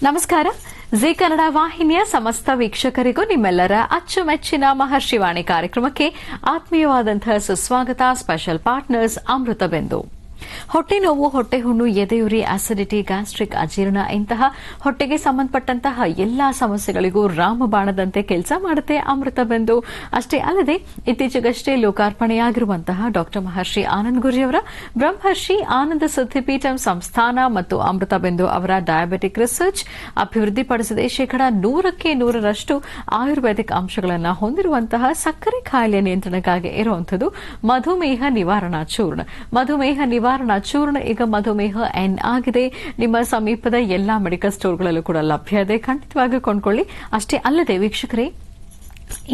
ನಮಸ್ಕಾರ. ಜಿ ಕನ್ನಡ ವಾಹಿನಿಯ ಸಮಸ್ತ ವೀಕ್ಷಕರಿಗೂ ನಿಮ್ಮೆಲ್ಲರ ಅಚ್ಚುಮೆಚ್ಚಿನ ಮಹರ್ಷಿವಾಣಿ ಕಾರ್ಯಕ್ರಮಕ್ಕೆ ಆತ್ಮೀಯವಾದಂತಹ ಸುಸ್ವಾಗತ. ಸ್ಪೆಷಲ್ ಪಾರ್ಟ್ನರ್ಸ್ ಅಮೃತ ಬಿಂದು. ಹೊಟ್ಟೆ ನೋವು, ಹೊಟ್ಟೆ ಹುಣ್ಣು, ಎದೆಯುರಿ, ಅಸಿಡಿಟಿ, ಗ್ಯಾಸ್ಟ್ರಿಕ್, ಅಜೀರ್ಣ ಇಂತಹ ಹೊಟ್ಟೆಗೆ ಸಂಬಂಧಪಟ್ಟಂತಹ ಎಲ್ಲಾ ಸಮಸ್ಯೆಗಳಿಗೂ ರಾಮಬಾಣದಂತೆ ಕೆಲಸ ಮಾಡುತ್ತೆ ಅಮೃತ ಬಿಂದು. ಅಷ್ಟೇ ಅಲ್ಲದೆ ಇತ್ತೀಚೆಗಷ್ಟೇ ಲೋಕಾರ್ಪಣೆಯಾಗಿರುವಂತಹ ಡಾಕ್ಟರ್ ಮಹರ್ಷಿ ಆನಂದ್ ಗುರೂಜಿಯವರ ಬ್ರಹ್ಮರ್ಷಿ ಆನಂದ ಸಿದ್ಧಿಪೀಠಂ ಸಂಸ್ಥಾನ ಮತ್ತು ಅಮೃತ ಬಿಂದು ಅವರ ಡಯಾಬಿಟಿಕ್ ರಿಸರ್ಚ್ ಅಭಿವೃದ್ಧಿಪಡಿಸಿದೆ. 100% ಆಯುರ್ವೇದಿಕ್ ಅಂಶಗಳನ್ನು ಹೊಂದಿರುವಂತಹ ಸಕ್ಕರೆ ಕಾಯಿಲೆ ನಿಯಂತ್ರಣಕ್ಕಾಗಿ ಇರುವಂಥದ್ದು ಮಧುಮೇಹ ನಿವಾರಣಾ ಚೂರ್ಣ. ಮಧುಮೇಹ ನಿವಾರಣಾ ಚೂರ್ಣ ಈಗ ಮಧುಮೇಹ ಎನ್ ಆಗಿದೆ. ನಿಮ್ಮ ಸಮೀಪದ ಎಲ್ಲಾ ಮೆಡಿಕಲ್ ಸ್ಟೋರ್ಗಳಲ್ಲೂ ಕೂಡ ಲಭ್ಯ ಇದೆ. ಖಂಡಿತವಾಗಿ ಕೊಂಡ್ಕೊಳ್ಳಿ. ಅಷ್ಟೇ ಅಲ್ಲದೆ ವೀಕ್ಷಕರೇ,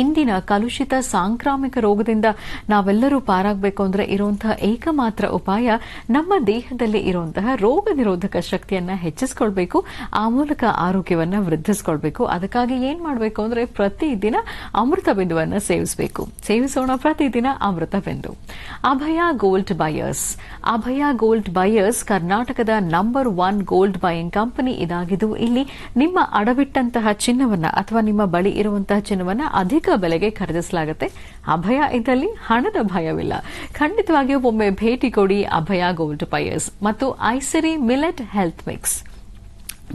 ಇಂದಿನ ಕಲುಷಿತ ಸಾಂಕ್ರಾಮಿಕ ರೋಗದಿಂದ ನಾವೆಲ್ಲರೂ ಪಾರಾಗಬೇಕು ಅಂದರೆ ಇರುವಂತಹ ಏಕಮಾತ್ರ ಉಪಾಯ ನಮ್ಮ ದೇಹದಲ್ಲಿ ಇರುವಂತಹ ರೋಗ ನಿರೋಧಕ ಶಕ್ತಿಯನ್ನ ಹೆಚ್ಚಿಸಿಕೊಳ್ಬೇಕು, ಆ ಮೂಲಕ ಆರೋಗ್ಯವನ್ನ ವೃದ್ಧಿಸಿಕೊಳ್ಬೇಕು. ಅದಕ್ಕಾಗಿ ಏನ್ ಮಾಡಬೇಕು ಅಂದ್ರೆ ಪ್ರತಿದಿನ ಅಮೃತ ಬಿಂದುವನ್ನ ಸೇವಿಸೋಣ. ಪ್ರತಿದಿನ ಅಮೃತ ಬಿಂದು. ಅಭಯ ಗೋಲ್ಡ್ ಬಯರ್ಸ್. ಅಭಯ ಗೋಲ್ಡ್ ಬಯರ್ಸ್ ಕರ್ನಾಟಕದ ನಂಬರ್ 1 ಗೋಲ್ಡ್ ಬೈಯಿಂಗ್ ಕಂಪನಿ ಇದಾಗಿದ್ದು, ಇಲ್ಲಿ ನಿಮ್ಮ ಅಡವಿಟ್ಟಂತಹ ಚಿನ್ನವನ್ನ ಅಥವಾ ನಿಮ್ಮ ಬಳಿ ಇರುವಂತಹ ಚಿನ್ನವನ್ನ ಅಧಿಕ ಬೆಲೆಗೆ ಖರೀದಿಸಲಾಗುತ್ತೆ. ಅಭಯ ಇದ್ದಲ್ಲಿ ಹಣದ ಭಯವಿಲ್ಲ. ಖಂಡಿತವಾಗಿಯೂ ಒಮ್ಮೆ ಭೇಟಿ ಕೊಡಿ ಅಭಯ ಗೋಲ್ಡ್ ಬಯರ್ಸ್. ಮತ್ತು ಐಸಿರಿ ಮಿಲೆಟ್ ಹೆಲ್ತ್ ಮಿಕ್ಸ್.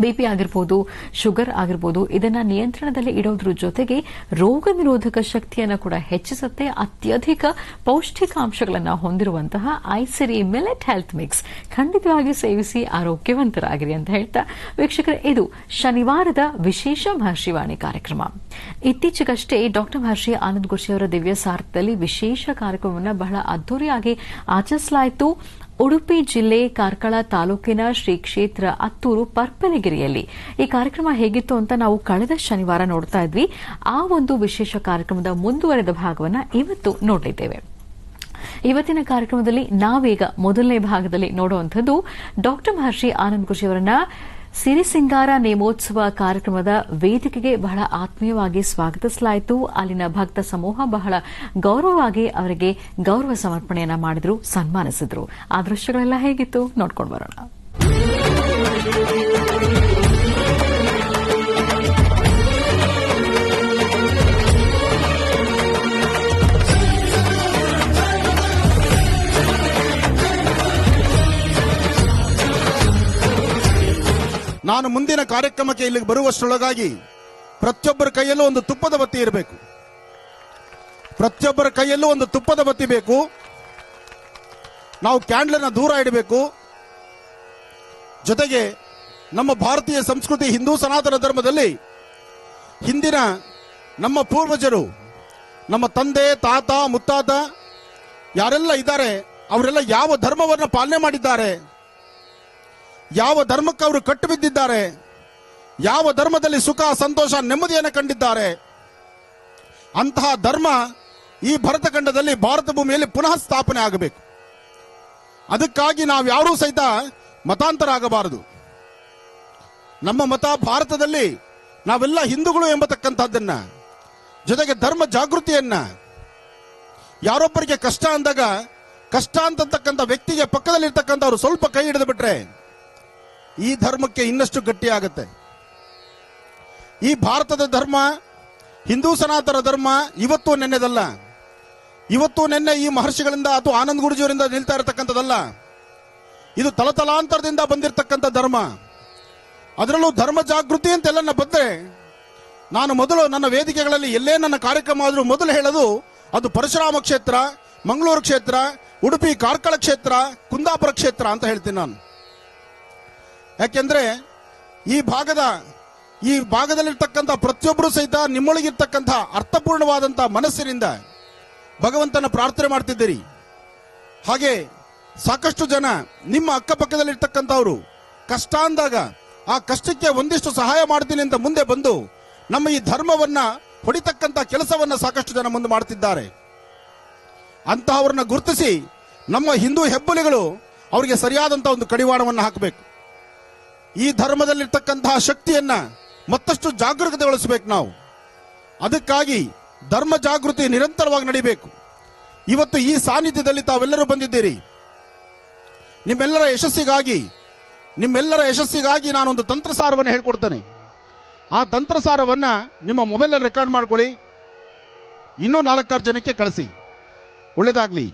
ಬಿಪಿ ಆಗಿರ್ಬೋದು, ಶುಗರ್ ಆಗಿರ್ಬೋದು, ಇದನ್ನ ನಿಯಂತ್ರಣದಲ್ಲಿ ಇಡೋದ್ರ ಜೊತೆಗೆ ರೋಗ ನಿರೋಧಕ ಶಕ್ತಿಯನ್ನು ಕೂಡ ಹೆಚ್ಚಿಸುತ್ತೆ. ಅತ್ಯಧಿಕ ಪೌಷ್ಟಿಕಾಂಶಗಳನ್ನು ಹೊಂದಿರುವಂತಹ ಐಸಿರಿ ಮಿಲೆಟ್ ಹೆಲ್ತ್ ಮಿಕ್ಸ್ ಖಂಡಿತವಾಗಿ ಸೇವಿಸಿ ಆರೋಗ್ಯವಂತರಾಗಿರಿ ಅಂತ ಹೇಳ್ತಾ ವೀಕ್ಷಕರೇ, ಇದು ಶನಿವಾರದ ವಿಶೇಷ ಮಹರ್ಷಿವಾಣಿ ಕಾರ್ಯಕ್ರಮ. ಇತ್ತೀಚೆಗಷ್ಟೇ ಡಾಕ್ಟರ್ ಮಹರ್ಷಿ ಆನಂದ್ ಗುರೂಜಿ ಅವರ ದಿವ್ಯ ಸಾರಥ್ಯದಲ್ಲಿ ವಿಶೇಷ ಕಾರ್ಯಕ್ರಮವನ್ನು ಬಹಳ ಅದ್ದೂರಿಯಾಗಿ ಆಚರಿಸಲಾಯಿತು. ಉಡುಪಿ ಜಿಲ್ಲೆ ಕಾರ್ಕಳ ತಾಲೂಕಿನ ಶ್ರೀ ಕ್ಷೇತ್ರ ಅತ್ತೂರು ಪರ್ಪನಗಿರಿಯಲ್ಲಿ ಈ ಕಾರ್ಯಕ್ರಮ ಹೇಗಿತ್ತು ಅಂತ ನಾವು ಕಳೆದ ಶನಿವಾರ ನೋಡ್ತಾ ಇದ್ವಿ. ಆ ಒಂದು ವಿಶೇಷ ಕಾರ್ಯಕ್ರಮದ ಮುಂದುವರೆದ ಭಾಗವನ್ನು ಇವತ್ತು ನೋಡಲಿದ್ದೇವೆ. ಇವತ್ತಿನ ಕಾರ್ಯಕ್ರಮದಲ್ಲಿ ನಾವೀಗ ಮೊದಲನೇ ಭಾಗದಲ್ಲಿ ನೋಡುವಂಥದ್ದು ಡಾಕ್ಟರ್ ಮಹರ್ಷಿ ಆನಂದ್ ಗುರೂಜಿ ಅವರನ್ನ ಸಿರಿಸಿಂಗಾರ ನೇಮೋತ್ಸವ ಕಾರ್ಯಕ್ರಮದ ವೇದಿಕೆಗೆ ಬಹಳ ಆತ್ಮೀಯವಾಗಿ ಸ್ವಾಗತಿಸಲಾಯಿತು. ಅಲ್ಲಿನ ಭಕ್ತ ಸಮೂಹ ಬಹಳ ಗೌರವವಾಗಿ ಅವರಿಗೆ ಗೌರವ ಸಮರ್ಪಣೆಯನ್ನ ಮಾಡಿದ್ರು, ಸನ್ಮಾನಿಸಿದ್ರು. ಆ ದೃಶ್ಯಗಳೆಲ್ಲ ಹೇಗಿತ್ತು ನೋಡ್ಕೊಂಡು ಬರೋಣ. ನಾನು ಮುಂದಿನ ಕಾರ್ಯಕ್ರಮಕ್ಕೆ ಇಲ್ಲಿಗೆ ಬರುವಷ್ಟರೊಳಗಾಗಿ ಪ್ರತಿಯೊಬ್ಬರ ಕೈಯಲ್ಲೂ ಒಂದು ತುಪ್ಪದ ಬತ್ತಿ ಇರಬೇಕು. ಪ್ರತಿಯೊಬ್ಬರ ಕೈಯಲ್ಲೂ ಒಂದು ತುಪ್ಪದ ಬತ್ತಿ ಬೇಕು. ನಾವು ಕ್ಯಾಂಡ್ಲನ್ನ ದೂರ ಇಡಬೇಕು. ಜೊತೆಗೆ ನಮ್ಮ ಭಾರತೀಯ ಸಂಸ್ಕೃತಿ ಹಿಂದೂ ಸನಾತನ ಧರ್ಮದಲ್ಲಿ ಹಿಂದಿನ ನಮ್ಮ ಪೂರ್ವಜರು, ನಮ್ಮ ತಂದೆ, ತಾತ, ಮುತ್ತಾತ ಯಾರೆಲ್ಲ ಇದ್ದಾರೆ ಅವರೆಲ್ಲ ಯಾವ ಧರ್ಮವನ್ನು ಪಾಲನೆ ಮಾಡಿದ್ದಾರೆ, ಯಾವ ಧರ್ಮಕ್ಕೆ ಅವರು ಕಟ್ಟು ಬಿದ್ದಿದ್ದಾರೆ, ಯಾವ ಧರ್ಮದಲ್ಲಿ ಸುಖ, ಸಂತೋಷ, ನೆಮ್ಮದಿಯನ್ನು ಕಂಡಿದ್ದಾರೆ, ಅಂತಹ ಧರ್ಮ ಈ ಭರತಖಂಡದಲ್ಲಿ, ಭಾರತ ಭೂಮಿಯಲ್ಲಿ ಪುನಃ ಸ್ಥಾಪನೆ ಆಗಬೇಕು. ಅದಕ್ಕಾಗಿ ನಾವು ಯಾರೂ ಸಹಿತ ಮತಾಂತರ ಆಗಬಾರದು. ನಮ್ಮ ಮತ ಭಾರತದಲ್ಲಿ ನಾವೆಲ್ಲ ಹಿಂದೂಗಳು ಎಂಬತಕ್ಕಂಥದ್ದನ್ನ, ಜೊತೆಗೆ ಧರ್ಮ ಜಾಗೃತಿಯನ್ನ, ಯಾರೊಬ್ಬರಿಗೆ ಕಷ್ಟ ಅಂದಾಗ ಕಷ್ಟ ಅಂತಕ್ಕಂಥ ವ್ಯಕ್ತಿಗೆ ಪಕ್ಕದಲ್ಲಿರ್ತಕ್ಕಂಥವ್ರು ಸ್ವಲ್ಪ ಕೈ ಹಿಡಿದು ಬಿಟ್ರೆ ಈ ಧರ್ಮಕ್ಕೆ ಇನ್ನಷ್ಟು ಗಟ್ಟಿಯಾಗುತ್ತೆ. ಈ ಭಾರತದ ಧರ್ಮ, ಹಿಂದೂ ಸನಾತನ ಧರ್ಮ ಇವತ್ತು ನೆನ್ನೆದಲ್ಲ. ಇವತ್ತು ನೆನ್ನೆ ಈ ಮಹರ್ಷಿಗಳಿಂದ ಅಥವಾ ಆನಂದ್ ಗುರೂಜಿಯವರಿಂದ ನಿಲ್ತಾ ಇರತಕ್ಕಂಥದ್ದಲ್ಲ. ಇದು ತಲತಲಾಂತರದಿಂದ ಬಂದಿರತಕ್ಕಂಥ ಧರ್ಮ. ಅದರಲ್ಲೂ ಧರ್ಮ ಜಾಗೃತಿ ಅಂತೆಲ್ಲ ಬಂದ್ರೆ ನಾನು ಮೊದಲು ನನ್ನ ವೇದಿಕೆಗಳಲ್ಲಿ ಎಲ್ಲೇ ನನ್ನ ಕಾರ್ಯಕ್ರಮ ಆದರೂ ಮೊದಲು ಹೇಳೋದು ಅದು ಪರಶುರಾಮ ಕ್ಷೇತ್ರ, ಮಂಗಳೂರು ಕ್ಷೇತ್ರ, ಉಡುಪಿ ಕಾರ್ಕಳ ಕ್ಷೇತ್ರ, ಕುಂದಾಪುರ ಕ್ಷೇತ್ರ ಅಂತ ಹೇಳ್ತೀನಿ ನಾನು. ಯಾಕೆಂದ್ರೆ ಈ ಭಾಗದಲ್ಲಿರ್ತಕ್ಕಂಥ ಪ್ರತಿಯೊಬ್ಬರು ಸಹಿತ ನಿಮ್ಮೊಳಗಿರ್ತಕ್ಕಂಥ ಅರ್ಥಪೂರ್ಣವಾದಂತಹ ಮನಸ್ಸಿನಿಂದ ಭಗವಂತನ ಪ್ರಾರ್ಥನೆ ಮಾಡ್ತಿದ್ದೀರಿ. ಹಾಗೆ ಸಾಕಷ್ಟು ಜನ ನಿಮ್ಮ ಅಕ್ಕಪಕ್ಕದಲ್ಲಿರ್ತಕ್ಕಂಥವ್ರು ಕಷ್ಟ ಅಂದಾಗ ಆ ಕಷ್ಟಕ್ಕೆ ಒಂದಿಷ್ಟು ಸಹಾಯ ಮಾಡ್ತೀನಿ ಅಂತ ಮುಂದೆ ಬಂದು ನಮ್ಮ ಈ ಧರ್ಮವನ್ನ ಹೊಡಿತಕ್ಕಂಥ ಕೆಲಸವನ್ನ ಸಾಕಷ್ಟು ಜನ ಮುಂದೆ ಮಾಡ್ತಿದ್ದಾರೆ. ಅಂತಹವ್ರನ್ನ ಗುರುತಿಸಿ ನಮ್ಮ ಹಿಂದೂ ಹೆಬ್ಬುಲಿಗಳು ಅವರಿಗೆ ಸರಿಯಾದಂಥ ಒಂದು ಕಡಿವಾಣವನ್ನು ಹಾಕಬೇಕು. ಈ ಧರ್ಮದಲ್ಲಿರ್ತಕ್ಕಂತಹ ಶಕ್ತಿಯನ್ನ ಮತ್ತಷ್ಟು ಜಾಗೃತಗೊಳಿಸಬೇಕು ನಾವು. ಅದಕ್ಕಾಗಿ ಧರ್ಮ ಜಾಗೃತಿ ನಿರಂತರವಾಗಿ ನಡೀಬೇಕು. ಇವತ್ತು ಈ ಸಾನ್ನಿಧ್ಯದಲ್ಲಿ ತಾವೆಲ್ಲರೂ ಬಂದಿದ್ದೀರಿ. ನಿಮ್ಮೆಲ್ಲರ ಯಶಸ್ಸಿಗಾಗಿ ನಿಮ್ಮೆಲ್ಲರ ಯಶಸ್ಸಿಗಾಗಿ ನಾನೊಂದು ತಂತ್ರಸಾರವನ್ನು ಹೇಳ್ಕೊಡ್ತೇನೆ. ಆ ತಂತ್ರಸಾರವನ್ನು ನಿಮ್ಮ ಮೊಬೈಲಲ್ಲಿ ರೆಕಾರ್ಡ್ ಮಾಡ್ಕೊಳ್ಳಿ, ಇನ್ನೂ 4-6 ಜನಕ್ಕೆ ಕಳಿಸಿ. ಒಳ್ಳೆಯದಾಗಲಿ.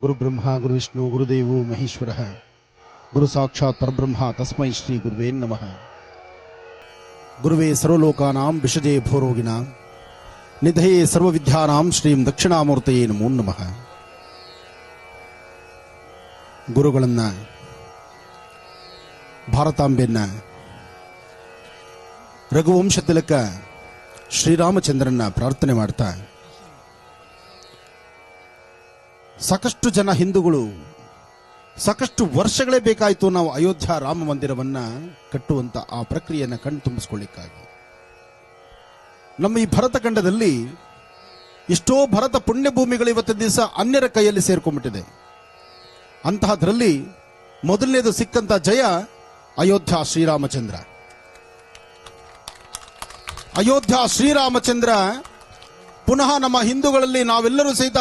ಗುರು ಬ್ರಹ್ಮ ಗುರು ವಿಷ್ಣು ಗುರುದೇವೋ ಮಹೇಶ್ವರ ಗುರು ಸಾಕ್ಷಾತ್ ಪರಬ್ರಹ್ಮ ತಸ್ಮೈ ಶ್ರೀ ಗುರುವೇ ನಮಃ. ಗುರುವೇ ಸರ್ವಲೋಕಾನಾಂ ವಿಷಜೇ ಭೋರೋಗಿಣಾಂ ನಿಧಯೇ ಸರ್ವವಿದ್ಯಾನಾಂ ಶ್ರೀಂ ದಕ್ಷಿಣಾಮೂರ್ತಯೇ ನಮೋ ನಮಃ. ಗುರುಗಳನ್ನ, ಭಾರತಾಂಬೆಯನ್ನ, ರಘುವಂಶ ತಿಲಕ ಶ್ರೀರಾಮಚಂದ್ರನ್ನ ಪ್ರಾರ್ಥನೆ ಮಾಡ್ತಾ, ಸಾಕಷ್ಟು ಜನ ಹಿಂದೂಗಳು ಸಾಕಷ್ಟು ವರ್ಷಗಳೇ ಬೇಕಾಯಿತು ನಾವು ಅಯೋಧ್ಯ ರಾಮ ಮಂದಿರವನ್ನ ಕಟ್ಟುವಂತ ಆ ಪ್ರಕ್ರಿಯೆಯನ್ನು ಕಣ್ಣು ತುಂಬಿಸ್ಕೊಳ್ಳಿಕ್ಕಾಗಿ. ನಮ್ಮ ಈ ಭರತ ಖಂಡದಲ್ಲಿ ಎಷ್ಟೋ ಭರತ ಪುಣ್ಯಭೂಮಿಗಳು ಇವತ್ತಿನ ದಿವಸ ಅನ್ಯರ ಕೈಯಲ್ಲಿ ಸೇರ್ಕೊಂಡ್ಬಿಟ್ಟಿದೆ. ಅಂತಹದ್ರಲ್ಲಿ ಮೊದಲನೇದು ಸಿಕ್ಕಂತ ಜಯ ಅಯೋಧ್ಯ ಶ್ರೀರಾಮಚಂದ್ರ. ಅಯೋಧ್ಯ ಶ್ರೀರಾಮಚಂದ್ರ ಪುನಃ ನಮ್ಮ ಹಿಂದೂಗಳಲ್ಲಿ ನಾವೆಲ್ಲರೂ ಸಹಿತ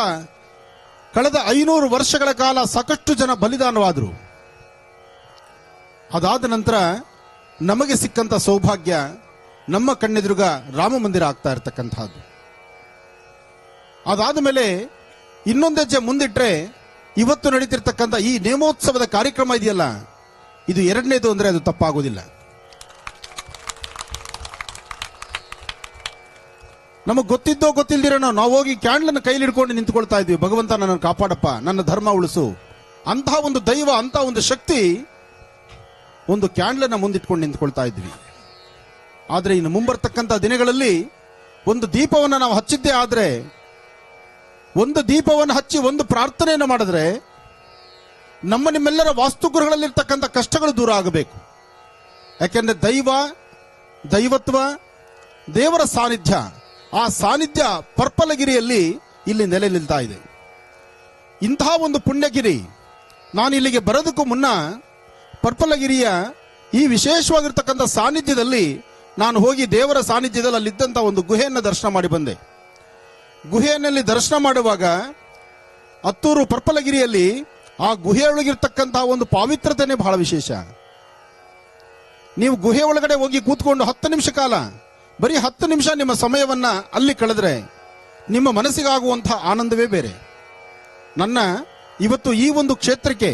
ಕಳೆದ 500 ವರ್ಷಗಳ ಕಾಲ ಸಾಕಷ್ಟು ಜನ ಬಲಿದಾನವಾದರು. ಅದಾದ ನಂತರ ನಮಗೆ ಸಿಕ್ಕಂತ ಸೌಭಾಗ್ಯ ನಮ್ಮ ಕಣ್ಣೆದುರುಗ ರಾಮ ಮಂದಿರ ಆಗ್ತಾ ಇರತಕ್ಕಂತಹದ್ದು. ಅದಾದ ಮೇಲೆ ಇನ್ನೊಂದು ಹೆಜ್ಜೆ ಮುಂದಿಟ್ರೆ ಇವತ್ತು ನಡೀತಿರ್ತಕ್ಕಂಥ ಈ ನೇಮೋತ್ಸವದ ಕಾರ್ಯಕ್ರಮ ಇದೆಯಲ್ಲ, ಇದು ಎರಡನೇದು ಅಂದ್ರೆ ಅದು ತಪ್ಪಾಗೋದಿಲ್ಲ. ನಮಗೆ ಗೊತ್ತಿದ್ದೋ ಗೊತ್ತಿಲ್ದಿರೋನೋ ನಾವು ಹೋಗಿ ಕ್ಯಾಂಡ್ಲನ್ನು ಕೈಲಿ ಹಿಡ್ಕೊಂಡು ನಿಂತ್ಕೊಳ್ತಾ ಇದ್ವಿ, ಭಗವಂತ ನನ್ನನ್ನು ಕಾಪಾಡಪ್ಪ, ನನ್ನ ಧರ್ಮ ಉಳಿಸು. ಅಂತಹ ಒಂದು ದೈವ, ಅಂತಹ ಒಂದು ಶಕ್ತಿ ಒಂದು ಕ್ಯಾಂಡ್ಲನ್ನ ಮುಂದಿಟ್ಕೊಂಡು ನಿಂತ್ಕೊಳ್ತಾ ಇದ್ವಿ. ಆದರೆ ಇನ್ನು ಮುಂಬರ್ತಕ್ಕಂಥ ದಿನಗಳಲ್ಲಿ ಒಂದು ದೀಪವನ್ನು ನಾವು ಹಚ್ಚಿದ್ದೇ ಆದ್ರೆ, ಒಂದು ದೀಪವನ್ನು ಹಚ್ಚಿ ಒಂದು ಪ್ರಾರ್ಥನೆಯನ್ನು ಮಾಡಿದ್ರೆ ನಿಮ್ಮೆಲ್ಲರ ವಾಸ್ತುಗೃಹಗಳಲ್ಲಿರ್ತಕ್ಕಂಥ ಕಷ್ಟಗಳು ದೂರ ಆಗಬೇಕು. ಯಾಕೆಂದ್ರೆ ದೈವತ್ವ, ದೇವರ ಸಾನ್ನಿಧ್ಯ, ಆ ಸಾನ್ನಿಧ್ಯ ಪರ್ಪಲಗಿರಿಯಲ್ಲಿ ಇಲ್ಲಿ ನೆಲೆ ನಿಲ್ತಾ ಇದೆ. ಇಂತಹ ಒಂದು ಪುಣ್ಯಗಿರಿ, ನಾನು ಇಲ್ಲಿಗೆ ಬರೋದಕ್ಕೂ ಮುನ್ನ ಪರ್ಪಲಗಿರಿಯ ಈ ವಿಶೇಷವಾಗಿರ್ತಕ್ಕಂಥ ಸಾನ್ನಿಧ್ಯದಲ್ಲಿ ನಾನು ಹೋಗಿ ದೇವರ ಸಾನ್ನಿಧ್ಯದಲ್ಲಿ ಅಲ್ಲಿದ್ದಂಥ ಒಂದು ಗುಹೆಯನ್ನು ದರ್ಶನ ಮಾಡಿ ಬಂದೆ. ಗುಹೆಯಲ್ಲಿ ದರ್ಶನ ಮಾಡುವಾಗ ಹತ್ತೂರು ಪರ್ಪಲಗಿರಿಯಲ್ಲಿ ಆ ಗುಹೆಯೊಳಗಿರ್ತಕ್ಕಂತಹ ಒಂದು ಪಾವಿತ್ರತೆನೇ ಬಹಳ ವಿಶೇಷ. ನೀವು ಗುಹೆ ಒಳಗಡೆ ಹೋಗಿ ಕೂತ್ಕೊಂಡು 10 ನಿಮಿಷ ಕಾಲ, ಬರೀ 10 ನಿಮಿಷ ನಿಮ್ಮ ಸಮಯವನ್ನ ಅಲ್ಲಿ ಕಳೆದ್ರೆ ನಿಮ್ಮ ಮನಸ್ಸಿಗಾಗುವಂತಹ ಆನಂದವೇ ಬೇರೆ. ನನ್ನ ಇವತ್ತು ಈ ಒಂದು ಕ್ಷೇತ್ರಕ್ಕೆ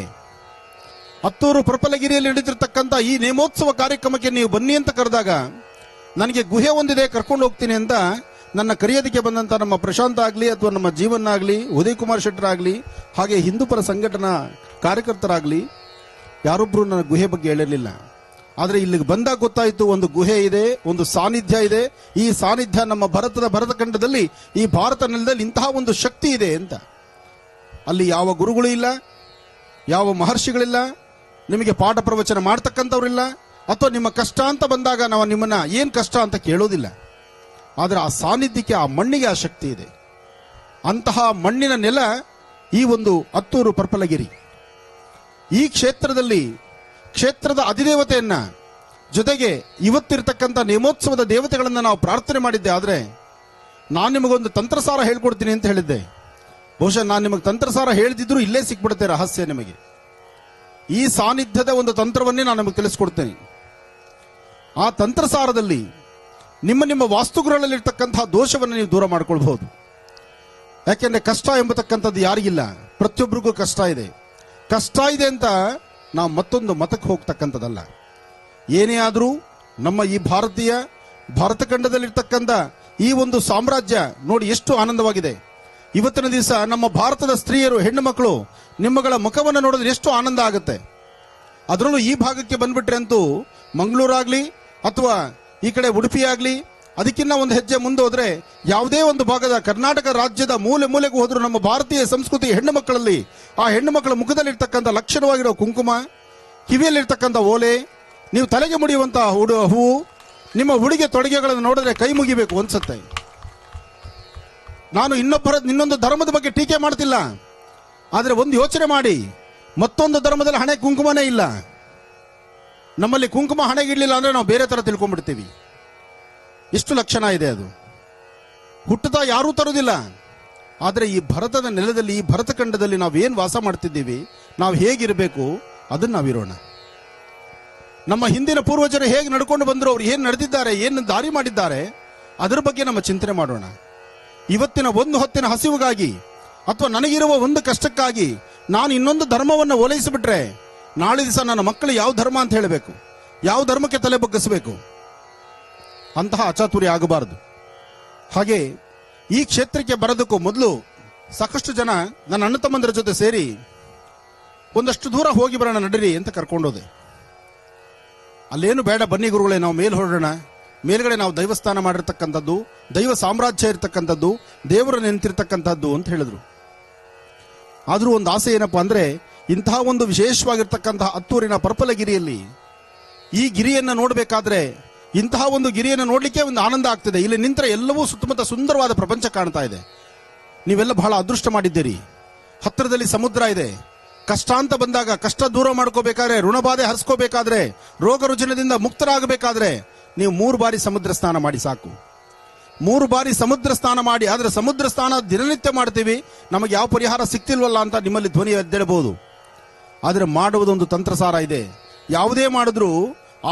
ಹತ್ತೂರು ಪರ್ಪಲಗಿರಿಯಲ್ಲಿ ನಡೆದಿರ್ತಕ್ಕಂಥ ಈ ನೇಮೋತ್ಸವ ಕಾರ್ಯಕ್ರಮಕ್ಕೆ ನೀವು ಬನ್ನಿ ಅಂತ ಕರೆದಾಗ, ನನಗೆ ಗುಹೆ ಒಂದಿದೆ ಕರ್ಕೊಂಡು ಹೋಗ್ತೀನಿ ಅಂತ ನನ್ನ ಕರೆಯೋದಕ್ಕೆ ಬಂದಂತ ನಮ್ಮ ಪ್ರಶಾಂತ್ ಆಗಲಿ ಅಥವಾ ನಮ್ಮ ಜೀವನ್ ಆಗಲಿ, ಉದಯ್ ಕುಮಾರ್ ಶೆಟ್ಟರ್ ಆಗಲಿ, ಹಾಗೆ ಹಿಂದೂಪರ ಸಂಘಟನಾ ಕಾರ್ಯಕರ್ತರಾಗಲಿ ಯಾರೊಬ್ರು ನನ್ನ ಗುಹೆ ಬಗ್ಗೆ ಹೇಳಿರಲಿಲ್ಲ. ಆದರೆ ಇಲ್ಲಿಗೆ ಬಂದಾಗ ಗೊತ್ತಾಯಿತು, ಒಂದು ಗುಹೆ ಇದೆ, ಒಂದು ಸಾನ್ನಿಧ್ಯ ಇದೆ. ಈ ಸಾನ್ನಿಧ್ಯ ನಮ್ಮ ಭರತಖಂಡದಲ್ಲಿ, ಈ ಭಾರತ ನೆಲದಲ್ಲಿ ಇಂತಹ ಒಂದು ಶಕ್ತಿ ಇದೆ ಅಂತ. ಅಲ್ಲಿ ಯಾವ ಗುರುಗಳು ಇಲ್ಲ, ಯಾವ ಮಹರ್ಷಿಗಳಿಲ್ಲ, ನಿಮಗೆ ಪಾಠ ಪ್ರವಚನ ಮಾಡ್ತಕ್ಕಂಥವ್ರಿಲ್ಲ, ಅಥವಾ ನಿಮ್ಮ ಕಷ್ಟ ಅಂತ ಬಂದಾಗ ನಾವು ನಿಮ್ಮನ್ನ ಏನ್ ಕಷ್ಟ ಅಂತ ಕೇಳೋದಿಲ್ಲ. ಆದರೆ ಆ ಸಾನ್ನಿಧ್ಯಕ್ಕೆ, ಆ ಮಣ್ಣಿಗೆ ಆ ಶಕ್ತಿ ಇದೆ. ಅಂತಹ ಮಣ್ಣಿನ ನೆಲ ಈ ಒಂದು ಹತ್ತೂರು ಪರ್ಪಲಗಿರಿ. ಈ ಕ್ಷೇತ್ರದಲ್ಲಿ ಕ್ಷೇತ್ರದ ಅಧಿದೇವತೆಯನ್ನ, ಜೊತೆಗೆ ಇವತ್ತಿರ್ತಕ್ಕಂಥ ನೇಮೋತ್ಸವದ ದೇವತೆಗಳನ್ನ ನಾವು ಪ್ರಾರ್ಥನೆ ಮಾಡಿದ್ದೆ. ಆದರೆ ನಾನು ನಿಮಗೊಂದು ತಂತ್ರಸಾರ ಹೇಳ್ಕೊಡ್ತೀನಿ ಅಂತ ಹೇಳಿದ್ದೆ. ಬಹುಶಃ ನಾನು ನಿಮಗೆ ತಂತ್ರಸಾರ ಹೇಳ್ದಿದ್ರು ಇಲ್ಲೇ ಸಿಕ್ಬಿಡುತ್ತೆ ರಹಸ್ಯ ನಿಮಗೆ. ಈ ಸಾನ್ನಿಧ್ಯದ ಒಂದು ತಂತ್ರವನ್ನೇ ನಾನು ನಿಮಗೆ ತಿಳಿಸ್ಕೊಡ್ತೇನೆ. ಆ ತಂತ್ರಸಾರದಲ್ಲಿ ನಿಮ್ಮ ವಾಸ್ತುಗೃಹಗಳಲ್ಲಿರ್ತಕ್ಕಂತಹ ದೋಷವನ್ನು ನೀವು ದೂರ ಮಾಡ್ಕೊಳ್ಬಹುದು. ಯಾಕೆಂದ್ರೆ ಕಷ್ಟ ಎಂಬತಕ್ಕಂಥದ್ದು ಯಾರಿಗಿಲ್ಲ, ಪ್ರತಿಯೊಬ್ಬರಿಗೂ ಕಷ್ಟ ಇದೆ. ಕಷ್ಟ ಇದೆ ಅಂತ ನಾವು ಮತ್ತೊಂದು ಮತಕ್ಕೆ ಹೋಗ್ತಕ್ಕಂಥದ್ದಲ್ಲ. ಏನೇ ಆದರೂ ನಮ್ಮ ಈ ಭಾರತಖಂಡದಲ್ಲಿರ್ತಕ್ಕಂಥ ಈ ಒಂದು ಸಾಮ್ರಾಜ್ಯ ನೋಡಿ ಎಷ್ಟು ಆನಂದವಾಗಿದೆ. ಇವತ್ತಿನ ದಿವಸ ನಮ್ಮ ಭಾರತದ ಸ್ತ್ರೀಯರು, ಹೆಣ್ಣು ಮಕ್ಕಳು ನಿಮ್ಮಗಳ ಮುಖವನ್ನು ನೋಡಿದ್ರೆ ಎಷ್ಟು ಆನಂದ ಆಗುತ್ತೆ. ಅದರಲ್ಲೂ ಈ ಭಾಗಕ್ಕೆ ಬಂದ್ಬಿಟ್ರೆ ಅಂತೂ ಮಂಗಳೂರಾಗ್ಲಿ ಅಥವಾ ಈ ಕಡೆ ಉಡುಪಿ ಆಗ್ಲಿ, ಅದಕ್ಕಿಂತ ಒಂದು ಹೆಜ್ಜೆ ಮುಂದೆ ಹೋದ್ರೆ ಯಾವುದೇ ಒಂದು ಭಾಗದ ಕರ್ನಾಟಕ ರಾಜ್ಯದ ಮೂಲೆ ಮೂಲೆಗೂ ಹೋದ್ರು ನಮ್ಮ ಭಾರತೀಯ ಸಂಸ್ಕೃತಿ ಹೆಣ್ಣು ಮಕ್ಕಳಲ್ಲಿ, ಆ ಹೆಣ್ಣು ಮಕ್ಕಳ ಮುಖದಲ್ಲಿರ್ತಕ್ಕಂಥ ಲಕ್ಷಣವಾಗಿರೋ ಕುಂಕುಮ, ಕಿವಿಯಲ್ಲಿರ್ತಕ್ಕಂಥ ಓಲೆ, ನೀವು ತಲೆಗೆ ಮುಡಿಯುವಂತಹ ಹೂವು, ನಿಮ್ಮ ಉಡುಗೆ ತೊಡುಗೆಗಳನ್ನು ನೋಡಿದ್ರೆ ಕೈ ಮುಗಿಬೇಕು ಅನ್ಸುತ್ತೆ. ನಾನು ಇನ್ನೊಂದು ಧರ್ಮದ ಬಗ್ಗೆ ಟೀಕೆ ಮಾಡ್ತಿಲ್ಲ, ಆದರೆ ಒಂದು ಯೋಚನೆ ಮಾಡಿ, ಮತ್ತೊಂದು ಧರ್ಮದಲ್ಲಿ ಹಣೆ ಕುಂಕುಮನೇ ಇಲ್ಲ. ನಮ್ಮಲ್ಲಿ ಕುಂಕುಮ ಹಣೆಗಿಡ್ಲಿಲ್ಲ ಅಂದ್ರೆ ನಾವು ಬೇರೆ ತರ ತಿಳ್ಕೊಂಡ್ಬಿಡ್ತೀವಿ. ಎಷ್ಟು ಲಕ್ಷಣ ಇದೆ ಅದು. ಹುಟ್ಟುತ್ತಾ ಯಾರೂ ತರೋದಿಲ್ಲ. ಆದರೆ ಈ ಭರತದ ನೆಲದಲ್ಲಿ, ಈ ಭರತಖಂಡದಲ್ಲಿ ನಾವೇನು ವಾಸ ಮಾಡ್ತಿದ್ದೀವಿ, ನಾವು ಹೇಗಿರಬೇಕು ಅದನ್ನ ನಾವಿರೋಣ. ನಮ್ಮ ಹಿಂದಿನ ಪೂರ್ವಜರು ಹೇಗೆ ನಡ್ಕೊಂಡು ಬಂದ್ರು, ಅವ್ರು ಏನು ನಡೆದಿದ್ದಾರೆ, ಏನು ದಾರಿ ಮಾಡಿದ್ದಾರೆ, ಅದರ ಬಗ್ಗೆ ನಮ್ಮ ಚಿಂತನೆ ಮಾಡೋಣ. ಇವತ್ತಿನ ಒಂದು ಹೊತ್ತಿನ ಹಸಿವಿಗಾಗಿ ಅಥವಾ ನನಗಿರುವ ಒಂದು ಕಷ್ಟಕ್ಕಾಗಿ ನಾನು ಇನ್ನೊಂದು ಧರ್ಮವನ್ನು ಓಲೈಸಿಬಿಟ್ರೆ ನಾಳೆ ದಿವಸ ನನ್ನ ಮಕ್ಕಳು ಯಾವ ಧರ್ಮ ಅಂತ ಹೇಳಬೇಕು, ಯಾವ ಧರ್ಮಕ್ಕೆ ತಲೆ ಬಗ್ಗಿಸಬೇಕು, ಅಂತಹ ಅಚಾತುರ್ಯ ಆಗಬಾರದು. ಹಾಗೆ ಈ ಕ್ಷೇತ್ರಕ್ಕೆ ಬರೋದಕ್ಕೂ ಮೊದಲು ಸಾಕಷ್ಟು ಜನ ನನ್ನ ಅಣ್ಣ ತಮ್ಮಂದರ ಜೊತೆ ಸೇರಿ ಒಂದಷ್ಟು ದೂರ ಹೋಗಿ ಬರೋಣ ನಡೀರಿ ಅಂತ ಕರ್ಕೊಂಡೋದೆ. ಅಲ್ಲೇನು ಬೇಡ, ಬನ್ನಿ ಗುರುಗಳೇ, ನಾವು ಮೇಲೆ ಹೊರಡೋಣ. ಮೇಲ್ಗಡೆ ನಾವು ದೈವಸ್ಥಾನ ಮಾಡಿರ್ತಕ್ಕಂಥದ್ದು, ದೈವ ಸಾಮ್ರಾಜ್ಯ ಇರತಕ್ಕಂಥದ್ದು, ದೇವರು ನೆನೆತಿರ್ತಕ್ಕಂಥದ್ದು ಅಂತ ಹೇಳಿದ್ರು. ಆದರೂ ಒಂದು ಆಸೆ ಏನಪ್ಪಾ ಅಂದ್ರೆ, ಇಂತಹ ಒಂದು ವಿಶೇಷವಾಗಿರ್ತಕ್ಕಂತಹ ಹತ್ತೂರಿನ ಪರ್ಪಲಗಿರಿಯಲ್ಲಿ ಈ ಗಿರಿಯನ್ನು ನೋಡಬೇಕಾದ್ರೆ, ಇಂತಹ ಒಂದು ಗಿರಿಯನ್ನು ನೋಡ್ಲಿಕ್ಕೆ ಒಂದು ಆನಂದ ಆಗ್ತಿದೆ. ಇಲ್ಲಿ ನಿಂತರೆ ಎಲ್ಲವೂ ಸುತ್ತಮುತ್ತ ಸುಂದರವಾದ ಪ್ರಪಂಚ ಕಾಣ್ತಾ ಇದೆ. ನೀವೆಲ್ಲ ಬಹಳ ಅದೃಷ್ಟ ಮಾಡಿದ್ದೀರಿ. ಹತ್ತಿರದಲ್ಲಿ ಸಮುದ್ರ ಇದೆ, ಕಷ್ಟ ಅಂತ ಬಂದಾಗ ಕಷ್ಟ ದೂರ ಮಾಡ್ಕೋಬೇಕಾದ್ರೆ, ಋಣಬಾಧೆ ಹರಿಸ್ಕೋಬೇಕಾದ್ರೆ, ರೋಗ ರುಜಿನದಿಂದ ಮುಕ್ತರಾಗಬೇಕಾದ್ರೆ ನೀವು 3 ಬಾರಿ ಸಮುದ್ರ ಸ್ನಾನ ಮಾಡಿ ಸಾಕು. 3 ಬಾರಿ ಸಮುದ್ರ ಸ್ನಾನ ಮಾಡಿ. ಆದ್ರೆ ಸಮುದ್ರ ಸ್ನಾನ ದಿನನಿತ್ಯ ಮಾಡ್ತೀವಿ, ನಮಗೆ ಯಾವ ಪರಿಹಾರ ಸಿಕ್ತಿಲ್ವಲ್ಲ ಅಂತ ನಿಮ್ಮಲ್ಲಿ ಧ್ವನಿ ಎದ್ದೇಳಬಹುದು. ಆದ್ರೆ ಮಾಡುವುದೊಂದು ತಂತ್ರಸಾರ ಇದೆ. ಯಾವುದೇ ಮಾಡಿದ್ರೂ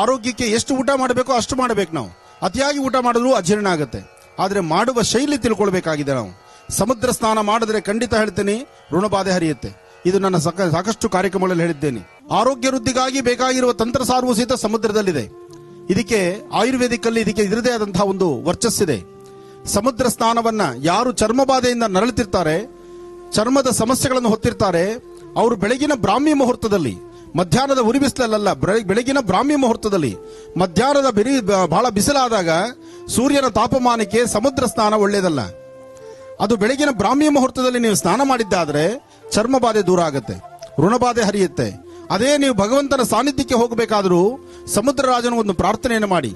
ಆರೋಗ್ಯಕ್ಕೆ ಎಷ್ಟು ಊಟ ಮಾಡಬೇಕೋ ಅಷ್ಟು ಮಾಡಬೇಕು. ನಾವು ಅತಿಯಾಗಿ ಊಟ ಮಾಡಿದ್ರೂ ಅಜೀರ್ಣ ಆಗುತ್ತೆ. ಆದ್ರೆ ಮಾಡುವ ಶೈಲಿ ತಿಳ್ಕೊಳ್ಬೇಕಾಗಿದೆ. ನಾವು ಸಮುದ್ರ ಸ್ನಾನ ಮಾಡಿದ್ರೆ ಖಂಡಿತ ಹೇಳ್ತೀನಿ ಋಣಬಾಧೆ ಹರಿಯುತ್ತೆ. ಇದು ನನ್ನ ಸಾಕಷ್ಟು ಕಾರ್ಯಕ್ರಮಗಳಲ್ಲಿ ಹೇಳಿದ್ದೇನೆ. ಆರೋಗ್ಯ ವೃದ್ಧಿಗಾಗಿ ಬೇಕಾಗಿರುವ ತಂತ್ರಸಾರವೂ ಸಹಿತ ಸಮುದ್ರದಲ್ಲಿದೆ. ಇದಕ್ಕೆ ಆಯುರ್ವೇದಿಕ್ ಅಲ್ಲಿ ಇದಕ್ಕೆ ಇದರದೇ ಆದಂತಹ ಒಂದು ವರ್ಚಸ್ಸಿದೆ. ಸಮುದ್ರ ಸ್ನಾನವನ್ನ ಯಾರು ಚರ್ಮಬಾಧೆಯಿಂದ ನರಳುತ್ತಿರ್ತಾರೆ, ಚರ್ಮದ ಸಮಸ್ಯೆಗಳನ್ನು ಹೊತ್ತಿರ್ತಾರೆ, ಅವರು ಬೆಳಗಿನ ಬ್ರಾಹ್ಮಿ ಮುಹೂರ್ತದಲ್ಲಿ, ಮಧ್ಯಾಹ್ನದ ಉರಿ ಬಿಸಿಲಲ್ಲ, ಬೆಳಗಿನ ಬ್ರಾಹ್ಮಿ ಮುಹೂರ್ತದಲ್ಲಿ, ಮಧ್ಯಾಹ್ನದ ಬಹಳ ಬಿಸಿಲಾದಾಗ ಸೂರ್ಯನ ತಾಪಮಾನಕ್ಕೆ ಸಮುದ್ರ ಸ್ನಾನ ಒಳ್ಳೆಯದಲ್ಲ. ಅದು ಬೆಳಗಿನ ಬ್ರಾಹ್ಮಿ ಮುಹೂರ್ತದಲ್ಲಿ ನೀವು ಸ್ನಾನ ಮಾಡಿದ್ದಾದ್ರೆ ಚರ್ಮಬಾಧೆ ದೂರ ಆಗುತ್ತೆ, ಋಣಬಾಧೆ ಹರಿಯುತ್ತೆ. ಅದೇ ನೀವು ಭಗವಂತನ ಸಾನ್ನಿಧ್ಯಕ್ಕೆ ಹೋಗಬೇಕಾದ್ರೂ ಸಮುದ್ರ ರಾಜನ ಒಂದು ಪ್ರಾರ್ಥನೆಯನ್ನು ಮಾಡಿ.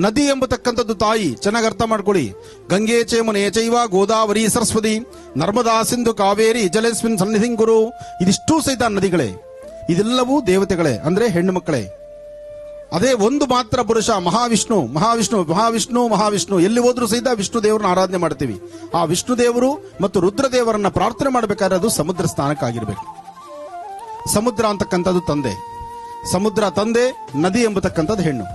ನದಿ ಎಂಬತಕ್ಕಂಥದ್ದು ತಾಯಿ, ಚೆನ್ನಾಗಿ ಅರ್ಥ ಮಾಡ್ಕೊಳ್ಳಿ. ಗಂಗೆ ಚೇಮುನೆ ಚೈವ ಗೋದಾವರಿ ಸರಸ್ವತಿ ನರ್ಮದಾ ಸಿಂಧು ಕಾವೇರಿ ಜಲೇಸ್ಮಿನ್ ಸನ್ನಿಧಿಂ ಗುರು. ಇದಿಷ್ಟೂ ಸಹಿತ ನದಿಗಳೇ, ಇದೆಲ್ಲವೂ ದೇವತೆಗಳೇ, ಅಂದ್ರೆ ಹೆಣ್ಣು ಮಕ್ಕಳೇ. ಅದೇ ಒಂದು ಮಾತ್ರ ಪುರುಷ ಮಹಾವಿಷ್ಣು. ಮಹಾವಿಷ್ಣು ಮಹಾವಿಷ್ಣು ಮಹಾವಿಷ್ಣು ಎಲ್ಲಿ ಹೋದ್ರೂ ಸಹಿತ ವಿಷ್ಣು ದೇವರನ್ನ ಆರಾಧನೆ ಮಾಡ್ತೀವಿ. ಆ ವಿಷ್ಣು ದೇವರು ಮತ್ತು ರುದ್ರದೇವರನ್ನ ಪ್ರಾರ್ಥನೆ ಮಾಡಬೇಕಾದ್ರೆ ಅದು ಸಮುದ್ರ ಸ್ಥಾನಕ್ಕಾಗಿರ್ಬೇಕು. ಸಮುದ್ರ ಅಂತಕ್ಕಂಥದ್ದು ತಂದೆ, ಸಮುದ್ರ ತಂದೆ, ನದಿ ಎಂಬತಕ್ಕಂಥದ್ದು ಹೆಣ್ಣು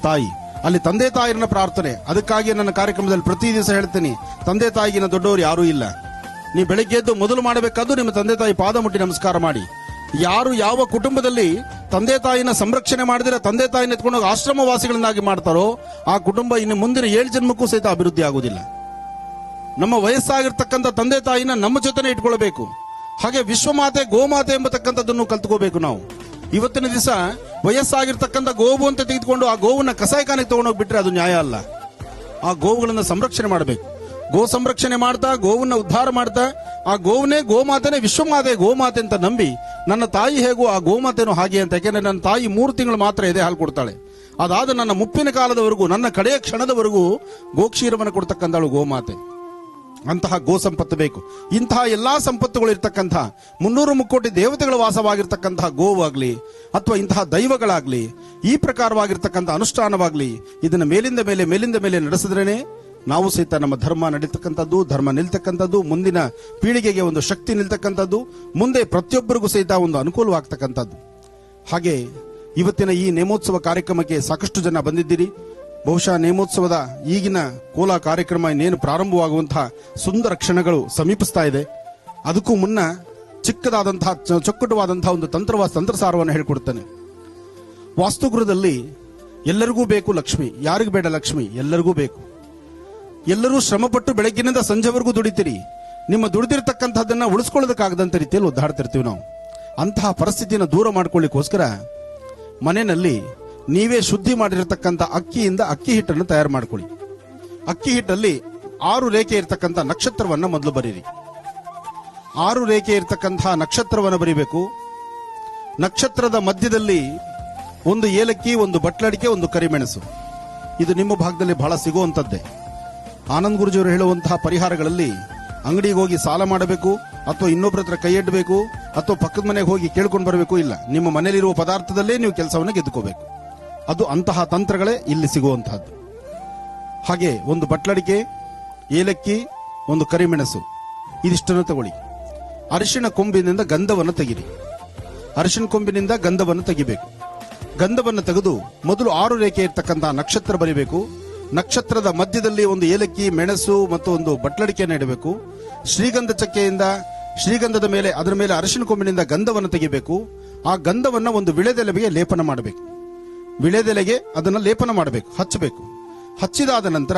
ತಾಯಿ. ಅಲ್ಲಿ ತಂದೆ ತಾಯಿಯನ್ನ ಪ್ರಾರ್ಥನೆ. ಅದಕ್ಕಾಗಿ ನನ್ನ ಕಾರ್ಯಕ್ರಮದಲ್ಲಿ ಪ್ರತಿ ದಿವಸ ಹೇಳ್ತೀನಿ, ತಂದೆ ತಾಯಿಗಿನ ದೊಡ್ಡವರು ಯಾರೂ ಇಲ್ಲ. ನೀವು ಬೆಳಗ್ಗೆ ಎದ್ದು ಮೊದಲು ಮಾಡಬೇಕಾದ್ದು ನಿಮ್ಮ ತಂದೆ ತಾಯಿ ಪಾದ ಮುಟ್ಟಿ ನಮಸ್ಕಾರ ಮಾಡಿ. ಯಾರು ಯಾವ ಕುಟುಂಬದಲ್ಲಿ ತಂದೆ ತಾಯಿನ ಸಂರಕ್ಷಣೆ ಮಾಡಿದ್ರೆ, ತಂದೆ ತಾಯಿನ ಎತ್ಕೊಂಡೋಗಿ ಆಶ್ರಮವಾಸಿಗಳನ್ನಾಗಿ ಮಾಡ್ತಾರೋ ಆ ಕುಟುಂಬ ಇನ್ನು ಮುಂದಿನ 7 ಜನ್ಮಕ್ಕೂ ಸಹಿತ ಅಭಿವೃದ್ಧಿ ಆಗುವುದಿಲ್ಲ. ನಮ್ಮ ವಯಸ್ಸಾಗಿರ್ತಕ್ಕಂಥ ತಂದೆ ತಾಯಿನ ನಮ್ಮ ಜೊತೆನೆ ಇಟ್ಕೊಳ್ಬೇಕು. ಹಾಗೆ ವಿಶ್ವಮಾತೆ ಗೋಮಾತೆ ಎಂಬತಕ್ಕಂಥದ್ದನ್ನು ಕಲ್ತ್ಕೋಬೇಕು ನಾವು. ಇವತ್ತಿನ ದಿವಸ ವಯಸ್ಸಾಗಿರ್ತಕ್ಕಂಥ ಗೋವು ಅಂತ ತೆಗೆದುಕೊಂಡು ಆ ಗೋವನ್ನ ಕಸಾಯಿಖಾನೆಗೆ ತಗೊಂಡೋಗ್ಬಿಟ್ರೆ ಅದು ನ್ಯಾಯ ಅಲ್ಲ. ಆ ಗೋವುಗಳನ್ನ ಸಂರಕ್ಷಣೆ ಮಾಡಬೇಕು. ಗೋ ಸಂರಕ್ಷಣೆ ಮಾಡ್ತಾ, ಗೋವನ್ನ ಉದ್ಧಾರ ಮಾಡ್ತಾ, ಆ ಗೋವನ್ನೇ ಗೋಮಾತೆನೇ ವಿಶ್ವಮಾತೆ ಗೋಮಾತೆ ಅಂತ ನಂಬಿ, ನನ್ನ ತಾಯಿ ಹೇಗೂ ಆ ಗೋಮಾತೆನೂ ಹಾಗೆ ಅಂತ. ಯಾಕೆಂದ್ರೆ ನನ್ನ ತಾಯಿ 3 ತಿಂಗಳು ಮಾತ್ರ ಎದೆ ಹಾಲು ಕೊಡ್ತಾಳೆ. ಅದಾದ ನನ್ನ ಮುಪ್ಪಿನ ಕಾಲದವರೆಗೂ, ನನ್ನ ಕಡೆಯ ಕ್ಷಣದವರೆಗೂ ಗೋಕ್ಷೀರವನ್ನು ಕೊಡ್ತಕ್ಕಂಥಳು ಗೋಮಾತೆ. ಅಂತಹ ಗೋ ಸಂಪತ್ತು ಬೇಕು. ಇಂತಹ ಎಲ್ಲಾ ಸಂಪತ್ತುಗಳು ಇರ್ತಕ್ಕಂಥ 300 ಮುಕ್ಕೋಟಿ ದೇವತೆಗಳ ವಾಸವಾಗಿರ್ತಕ್ಕಂತಹ ಗೋವಾಗ್ಲಿ ಅಥವಾ ಇಂತಹ ದೈವಗಳಾಗ್ಲಿ, ಈ ಪ್ರಕಾರವಾಗಿರ್ತಕ್ಕಂಥ ಅನುಷ್ಠಾನವಾಗ್ಲಿ, ಇದನ್ನ ಮೇಲಿಂದ ಮೇಲೆ ನಡೆಸಿದ್ರೇನೆ ನಾವು ಸಹಿತ ನಮ್ಮ ಧರ್ಮ ನಡೀತಕ್ಕಂಥದ್ದು, ಧರ್ಮ ನಿಲ್ತಕ್ಕಂಥದ್ದು, ಮುಂದಿನ ಪೀಳಿಗೆಗೆ ಒಂದು ಶಕ್ತಿ ನಿಲ್ತಕ್ಕಂಥದ್ದು, ಮುಂದೆ ಪ್ರತಿಯೊಬ್ಬರಿಗೂ ಸಹಿತ ಒಂದು ಅನುಕೂಲವಾಗ್ತಕ್ಕಂಥದ್ದು. ಹಾಗೆ ಇವತ್ತಿನ ಈ ನೇಮೋತ್ಸವ ಕಾರ್ಯಕ್ರಮಕ್ಕೆ ಸಾಕಷ್ಟು ಜನ ಬಂದಿದ್ದೀರಿ. ಬಹುಶಃ ನೇಮೋತ್ಸವದ ಈಗಿನ ಕೋಲಾ ಕಾರ್ಯಕ್ರಮ ಇನ್ನೇನು ಪ್ರಾರಂಭವಾಗುವಂತಹ ಸುಂದರ ಕ್ಷಣಗಳು ಸಮೀಪಿಸ್ತಾ ಇದೆ. ಅದಕ್ಕೂ ಮುನ್ನ ಚಿಕ್ಕದಾದಂತಹ ಚೊಕ್ಕಟವಾದಂತಹ ಒಂದು ತಂತ್ರಸಾರವನ್ನು ಹೇಳ್ಕೊಡ್ತಾನೆ. ವಾಸ್ತುಗೃಹದಲ್ಲಿ ಎಲ್ಲರಿಗೂ ಬೇಕು ಲಕ್ಷ್ಮಿ. ಯಾರಿಗೂ ಬೇಡ ಲಕ್ಷ್ಮಿ? ಎಲ್ಲರಿಗೂ ಬೇಕು. ಎಲ್ಲರೂ ಶ್ರಮಪಟ್ಟು ಬೆಳಗ್ಗಿನಿಂದ ಸಂಜೆವರೆಗೂ ದುಡಿತೀರಿ. ನಿಮ್ಮ ದುಡಿದಿರ್ತಕ್ಕಂಥದ್ದನ್ನ ಉಳಿಸ್ಕೊಳ್ಳೋದಕ್ಕಾಗದಂತ ರೀತಿಯಲ್ಲಿ ಒದ್ದಾಡ್ತಿರ್ತೀವಿ ನಾವು. ಅಂತಹ ಪರಿಸ್ಥಿತಿಯನ್ನು ದೂರ ಮಾಡ್ಕೊಳ್ಳಿಕ್ಕೋಸ್ಕರ ಮನೆಯಲ್ಲಿ ನೀವೇ ಶುದ್ಧಿ ಮಾಡಿರತಕ್ಕಂಥ ಅಕ್ಕಿಯಿಂದ ಅಕ್ಕಿ ಹಿಟ್ಟನ್ನು ತಯಾರು ಮಾಡ್ಕೊಳ್ಳಿ. ಅಕ್ಕಿ ಹಿಟ್ಟಲ್ಲಿ 6 ರೇಖೆ ಇರತಕ್ಕಂಥ ನಕ್ಷತ್ರವನ್ನ ಮೊದಲು ಬರೀರಿ. 6 ರೇಖೆ ಇರತಕ್ಕಂತಹ ನಕ್ಷತ್ರವನ್ನು ಬರೀಬೇಕು. ನಕ್ಷತ್ರದ ಮಧ್ಯದಲ್ಲಿ ಒಂದು ಏಲಕ್ಕಿ, ಒಂದು ಬಟ್ಲಡಿಕೆ, ಒಂದು ಕರಿಮೆಣಸು. ಇದು ನಿಮ್ಮ ಭಾಗದಲ್ಲಿ ಬಹಳ ಸಿಗುವಂತದ್ದೇ. ಆನಂದ್ ಗುರುಜಿಯವರು ಹೇಳುವಂತಹ ಪರಿಹಾರಗಳಲ್ಲಿ ಅಂಗಡಿಗೆ ಹೋಗಿ ಸಾಲ ಮಾಡಬೇಕು, ಅಥವಾ ಇನ್ನೊಬ್ಬರ ಹತ್ರ ಕೈ ಎಡ್ಬೇಕು, ಅಥವಾ ಪಕ್ಕದ ಮನೆಗೆ ಹೋಗಿ ಕೇಳ್ಕೊಂಡು ಬರಬೇಕು ಇಲ್ಲ. ನಿಮ್ಮ ಮನೆಯಲ್ಲಿರುವ ಪದಾರ್ಥದಲ್ಲೇ ನೀವು ಕೆಲಸವನ್ನು ಗೆದ್ದುಕೋಬೇಕು. ಅದು ಅಂತಹ ತಂತ್ರಗಳೇ ಇಲ್ಲಿ ಸಿಗುವಂತಹದ್ದು. ಹಾಗೆ ಒಂದು ಬಟ್ಲಡಿಕೆ, ಏಲಕ್ಕಿ, ಒಂದು ಕರಿಮೆಣಸು, ಇದಿಷ್ಟನ್ನು ತಗೊಳ್ಳಿ. ಅರಿಶಿಣ ಕೊಂಬಿನಿಂದ ಗಂಧವನ್ನು ತೆಗಿರಿ. ಅರಿಶಿಣ ಕೊಂಬಿನಿಂದ ಗಂಧವನ್ನು ತೆಗಿಬೇಕು. ಗಂಧವನ್ನು ತೆಗೆದು ಮೊದಲು 6 ರೇಖೆ ಇರ್ತಕ್ಕಂತಹ ನಕ್ಷತ್ರ ಬರಿಬೇಕು. ನಕ್ಷತ್ರದ ಮಧ್ಯದಲ್ಲಿ ಒಂದು ಏಲಕ್ಕಿ, ಮೆಣಸು ಮತ್ತು ಒಂದು ಬಟ್ಲಡಿಕೆಯನ್ನು ಇಡಬೇಕು. ಶ್ರೀಗಂಧ ಚಕ್ಕೆಯಿಂದ ಶ್ರೀಗಂಧದ ಮೇಲೆ, ಅದರ ಮೇಲೆ ಅರಿಶಿಣ ಕೊಂಬಿನಿಂದ ಗಂಧವನ್ನು ತೆಗಿಬೇಕು. ಆ ಗಂಧವನ್ನು ಒಂದು ವಿಳೆದೆಲೆಗೆ ಲೇಪನ ಮಾಡಬೇಕು. ವಿಳೆದೆಲೆಗೆ ಅದನ್ನು ಲೇಪನ ಮಾಡಬೇಕು, ಹಚ್ಚಬೇಕು. ಹಚ್ಚಿದಾದ ನಂತರ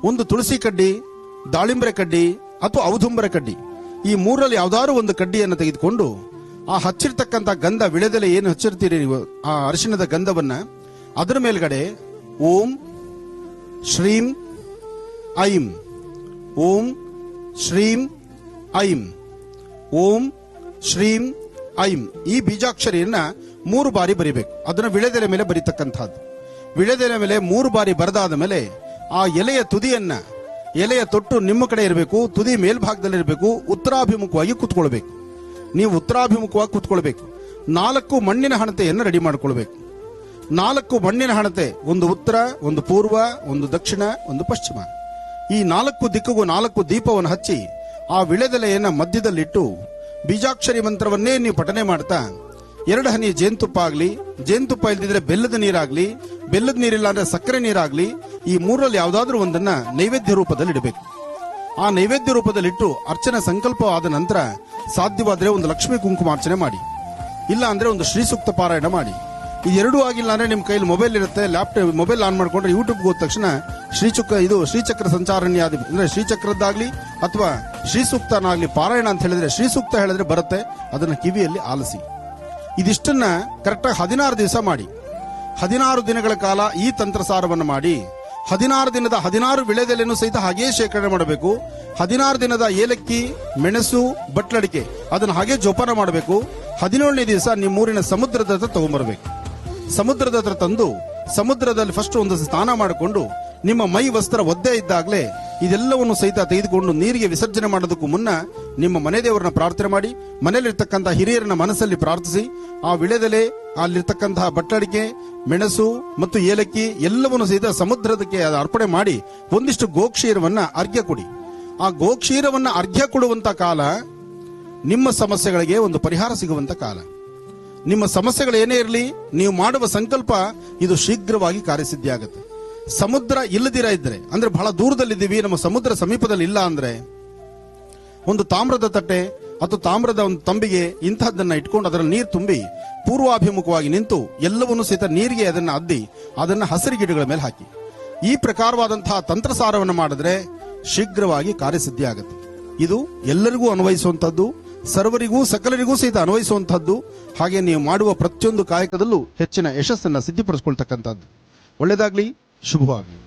ಒಂದು ತುಳಸಿ ಕಡ್ಡಿ, ದಾಳಿಂಬರೆ ಕಡ್ಡಿ ಅಥವಾ ಔದುಂಬರ ಕಡ್ಡಿ, ಈ 3ರಲ್ಲಿ ಯಾವ್ದಾದ್ರು ಒಂದು ಕಡ್ಡಿಯನ್ನು ತೆಗೆದುಕೊಂಡು ಆ ಹಚ್ಚಿರ್ತಕ್ಕಂಥ ಗಂಧ, ವಿಳೆದೆಲೆ ಏನು ಹಚ್ಚಿರ್ತೀರಿ ನೀವು, ಆ ಅರಿಶಿಣದ ಗಂಧವನ್ನ ಅದರ ಮೇಲ್ಗಡೆ ಓಂ ಶ್ರೀಂ ಐಂ, ಓಂ ಶ್ರೀಂ ಐಂ, ಓಂ ಶ್ರೀಂ ಐಂ, ಈ ಬೀಜಾಕ್ಷರಿಯನ್ನ 3 ಬಾರಿ ಬರಿಬೇಕು. ಅದನ್ನ ವಿಳೆದೆಲೆ ಮೇಲೆ ಬರೀತಕ್ಕಂಥದ್ದು. ವಿಳೆದೆಲೆ ಮೇಲೆ 3 ಬಾರಿ ಬರೆದಾದ ಮೇಲೆ ಆ ಎಲೆಯ ತುದಿಯನ್ನ, ಎಲೆಯ ತೊಟ್ಟು ನಿಮ್ಮ ಕಡೆ ಇರಬೇಕು, ತುದಿ ಮೇಲ್ಭಾಗದಲ್ಲಿ ಇರಬೇಕು, ಉತ್ತರಾಭಿಮುಖವಾಗಿ ಕೂತ್ಕೊಳ್ಬೇಕು. ನೀವು ಉತ್ತರಾಭಿಮುಖವಾಗಿ ಕೂತ್ಕೊಳ್ಬೇಕು. 4 ಮಣ್ಣಿನ ಹಣತೆಯನ್ನು ರೆಡಿ ಮಾಡ್ಕೊಳ್ಬೇಕು. 4 ಮಣ್ಣಿನ ಹಣತೆ, ಒಂದು ಉತ್ತರ, ಒಂದು ಪೂರ್ವ, ಒಂದು ದಕ್ಷಿಣ, ಒಂದು ಪಶ್ಚಿಮ. ಈ 4 ದಿಕ್ಕಿಗೂ 4 ದೀಪವನ್ನು ಹಚ್ಚಿ ಆ ವಿಳೆದೆಲೆಯನ್ನ ಮಧ್ಯದಲ್ಲಿಟ್ಟು ಬೀಜಾಕ್ಷರಿ ಮಂತ್ರವನ್ನೇ ನೀವು ಪಠನೆ ಮಾಡ್ತಾ 2 ಹನಿ ಜೇನುತುಪ್ಪ ಆಗಲಿ, ಜೇನುತುಪ್ಪ ಇಲ್ದಿದ್ರೆ ಬೆಲ್ಲದ ನೀರಾಗ್ಲಿ, ಬೆಲ್ಲದ ನೀರಿಲ್ಲ ಅಂದ್ರೆ ಸಕ್ಕರೆ ನೀರಾಗ್ಲಿ, ಈ 3ರಲ್ಲಿ ಯಾವುದಾದ್ರೂ ಒಂದನ್ನ ನೈವೇದ್ಯ ರೂಪದಲ್ಲಿ ಇಡಬೇಕು. ಆ ನೈವೇದ್ಯ ರೂಪದಲ್ಲಿಟ್ಟು ಅರ್ಚನೆ ಸಂಕಲ್ಪ ಆದ ನಂತರ ಸಾಧ್ಯವಾದ್ರೆ ಒಂದು ಲಕ್ಷ್ಮೀ ಕುಂಕುಮಾರ್ಚನೆ ಮಾಡಿ, ಇಲ್ಲ ಅಂದ್ರೆ ಒಂದು ಶ್ರೀ ಸೂಕ್ತ ಪಾರಾಯಣ ಮಾಡಿ. ಇದೆರಡೂ ಆಗಿಲ್ಲ ಅಂದ್ರೆ ನಿಮ್ ಕೈಲಿ ಮೊಬೈಲ್ ಇರುತ್ತೆ, ಲ್ಯಾಪ್ಟಾಪ್ ಮೊಬೈಲ್ ಆನ್ ಮಾಡ್ಕೊಂಡ್ರೆ ಯೂಟ್ಯೂಬ್ ಹೋದ ತಕ್ಷಣ ಶ್ರೀಚಕ್ರ ಸಂಚಾರಣ್ಯಾದಿ ಅಂದ್ರೆ ಶ್ರೀಚಕ್ರದ್ದಾಗ್ಲಿ ಅಥವಾ ಶ್ರೀ ಸೂಕ್ತನಾಗ್ಲಿ ಪಾರಾಯಣ ಅಂತ ಹೇಳಿದ್ರೆ, ಶ್ರೀ ಸೂಕ್ತ ಹೇಳಿದ್ರೆ ಬರುತ್ತೆ, ಅದನ್ನ ಕಿವಿಯಲ್ಲಿ ಆಲಿಸಿ. ಇದಿಷ್ಟನ್ನ ಕರೆಕ್ಟಾಗಿ 16 ದಿವಸ ಮಾಡಿ. 16 ದಿನಗಳ ಕಾಲ ಈ ತಂತ್ರಸಾರವನ್ನು ಮಾಡಿ 16 ದಿನದ 16 ವಿಳೆದೆಲೆಯನ್ನು ಸಹಿತ ಹಾಗೇ ಶೇಖರಣೆ ಮಾಡಬೇಕು. 16 ದಿನದ ಏಲಕ್ಕಿ, ಮೆಣಸು, ಬಟ್ಲಡಿಕೆ ಅದನ್ನು ಹಾಗೆ ಜೋಪಾನ ಮಾಡಬೇಕು. 17ನೇ ದಿವಸ ನಿಮ್ಮೂರಿನ ಸಮುದ್ರದ ಹತ್ರ ತಗೊಂಡ್ಬರ್ಬೇಕು. ಸಮುದ್ರದ ಹತ್ರ ತಂದು ಸಮುದ್ರದಲ್ಲಿ ಫಸ್ಟ್ ಒಂದು ಸ್ನಾನ ಮಾಡಿಕೊಂಡು ನಿಮ್ಮ ಮೈ ವಸ್ತ್ರ ಒದ್ದೆ ಇದ್ದಾಗಲೇ ಇದೆಲ್ಲವನ್ನು ಸಹಿತ ತೆಗೆದುಕೊಂಡು ನೀರಿಗೆ ವಿಸರ್ಜನೆ ಮಾಡೋದಕ್ಕೂ ಮುನ್ನ ನಿಮ್ಮ ಮನೆ ದೇವರನ್ನ ಪ್ರಾರ್ಥನೆ ಮಾಡಿ, ಮನೆಯಲ್ಲಿರ್ತಕ್ಕಂತಹ ಹಿರಿಯರನ್ನ ಮನಸ್ಸಲ್ಲಿ ಪ್ರಾರ್ಥಿಸಿ, ಆ ವಿಳೆದೆಲೆ, ಅಲ್ಲಿರ್ತಕ್ಕಂತಹ ಬಟ್ಟಡಿಕೆ, ಮೆಣಸು ಮತ್ತು ಏಲಕ್ಕಿ ಎಲ್ಲವನ್ನು ಸಹಿತ ಸಮುದ್ರದಕ್ಕೆ ಅರ್ಪಣೆ ಮಾಡಿ ಒಂದಿಷ್ಟು ಗೋಕ್ಷೀರವನ್ನ ಅರ್ಘ್ಯ ಕೊಡಿ. ಆ ಗೋಕ್ಷೀರವನ್ನ ಅರ್ಘ್ಯ ಕೊಡುವಂತ ಕಾಲ ನಿಮ್ಮ ಸಮಸ್ಯೆಗಳಿಗೆ ಒಂದು ಪರಿಹಾರ ಸಿಗುವಂತ ಕಾಲ. ನಿಮ್ಮ ಸಮಸ್ಯೆಗಳು ಏನೇ ಇರಲಿ, ನೀವು ಮಾಡುವ ಸಂಕಲ್ಪ ಇದು ಶೀಘ್ರವಾಗಿ ಕಾರ್ಯಸಿದ್ಧಿ ಆಗುತ್ತೆ. ಸಮುದ್ರ ಇಲ್ಲದಿರ ಇದ್ರೆ ಅಂದ್ರೆ ಬಹಳ ದೂರದಲ್ಲಿದ್ದೀವಿ, ನಮ್ಮ ಸಮುದ್ರ ಸಮೀಪದಲ್ಲಿ ಇಲ್ಲ ಅಂದ್ರೆ ಒಂದು ತಾಮ್ರದ ತಟ್ಟೆ ಅಥವಾ ತಾಮ್ರದ ಒಂದು ತಂಬಿಗೆ ಇಂತಹದ್ದನ್ನ ಇಟ್ಕೊಂಡು ಅದರಲ್ಲಿ ನೀರು ತುಂಬಿ ಪೂರ್ವಾಭಿಮುಖವಾಗಿ ನಿಂತು ಎಲ್ಲವನ್ನೂ ಸಹಿತ ನೀರಿಗೆ ಅದನ್ನ ಅದ್ದಿ ಅದನ್ನ ಹಸಿರು ಗಿಡಗಳ ಮೇಲೆ ಹಾಕಿ. ಈ ಪ್ರಕಾರವಾದಂತಹ ತಂತ್ರಸಾರವನ್ನು ಮಾಡಿದ್ರೆ ಶೀಘ್ರವಾಗಿ ಕಾರ್ಯಸಿದ್ಧಿ ಆಗುತ್ತೆ. ಇದು ಎಲ್ಲರಿಗೂ ಅನ್ವಯಿಸುವಂತದ್ದು, ಸರ್ವರಿಗೂ ಸಕಲರಿಗೂ ಸಹಿತ ಅನ್ವಯಿಸುವಂತಹದ್ದು. ಹಾಗೆ ನೀವು ಮಾಡುವ ಪ್ರತಿಯೊಂದು ಕಾಯಕದಲ್ಲೂ ಹೆಚ್ಚಿನ ಯಶಸ್ಸನ್ನ ಸಿದ್ಧಿಪಡಿಸಿಕೊಳ್ತಕ್ಕಂಥದ್ದು. ಒಳ್ಳೆಯದಾಗ್ಲಿ, ಶುಭವಾಗಲಿ.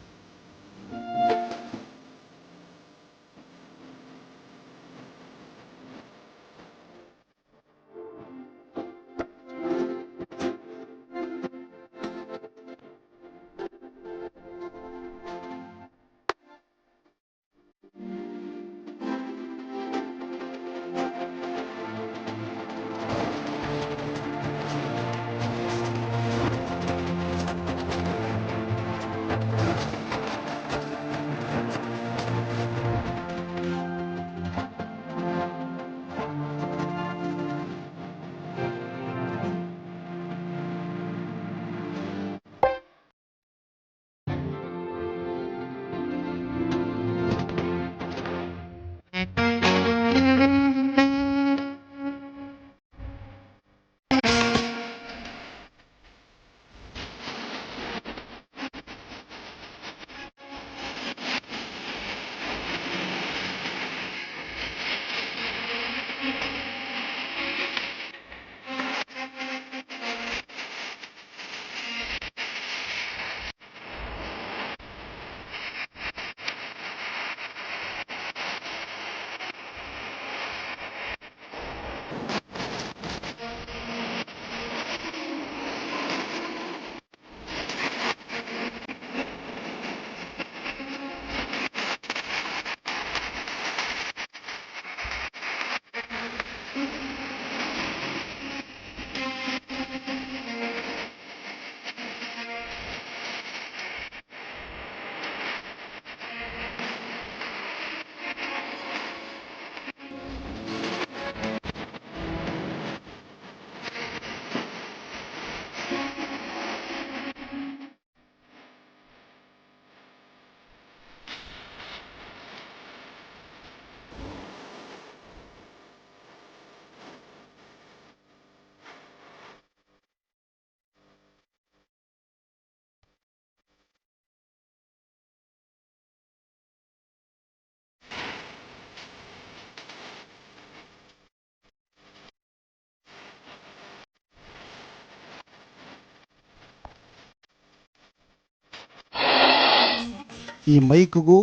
ಈ ಮೈಕ್ಗೂ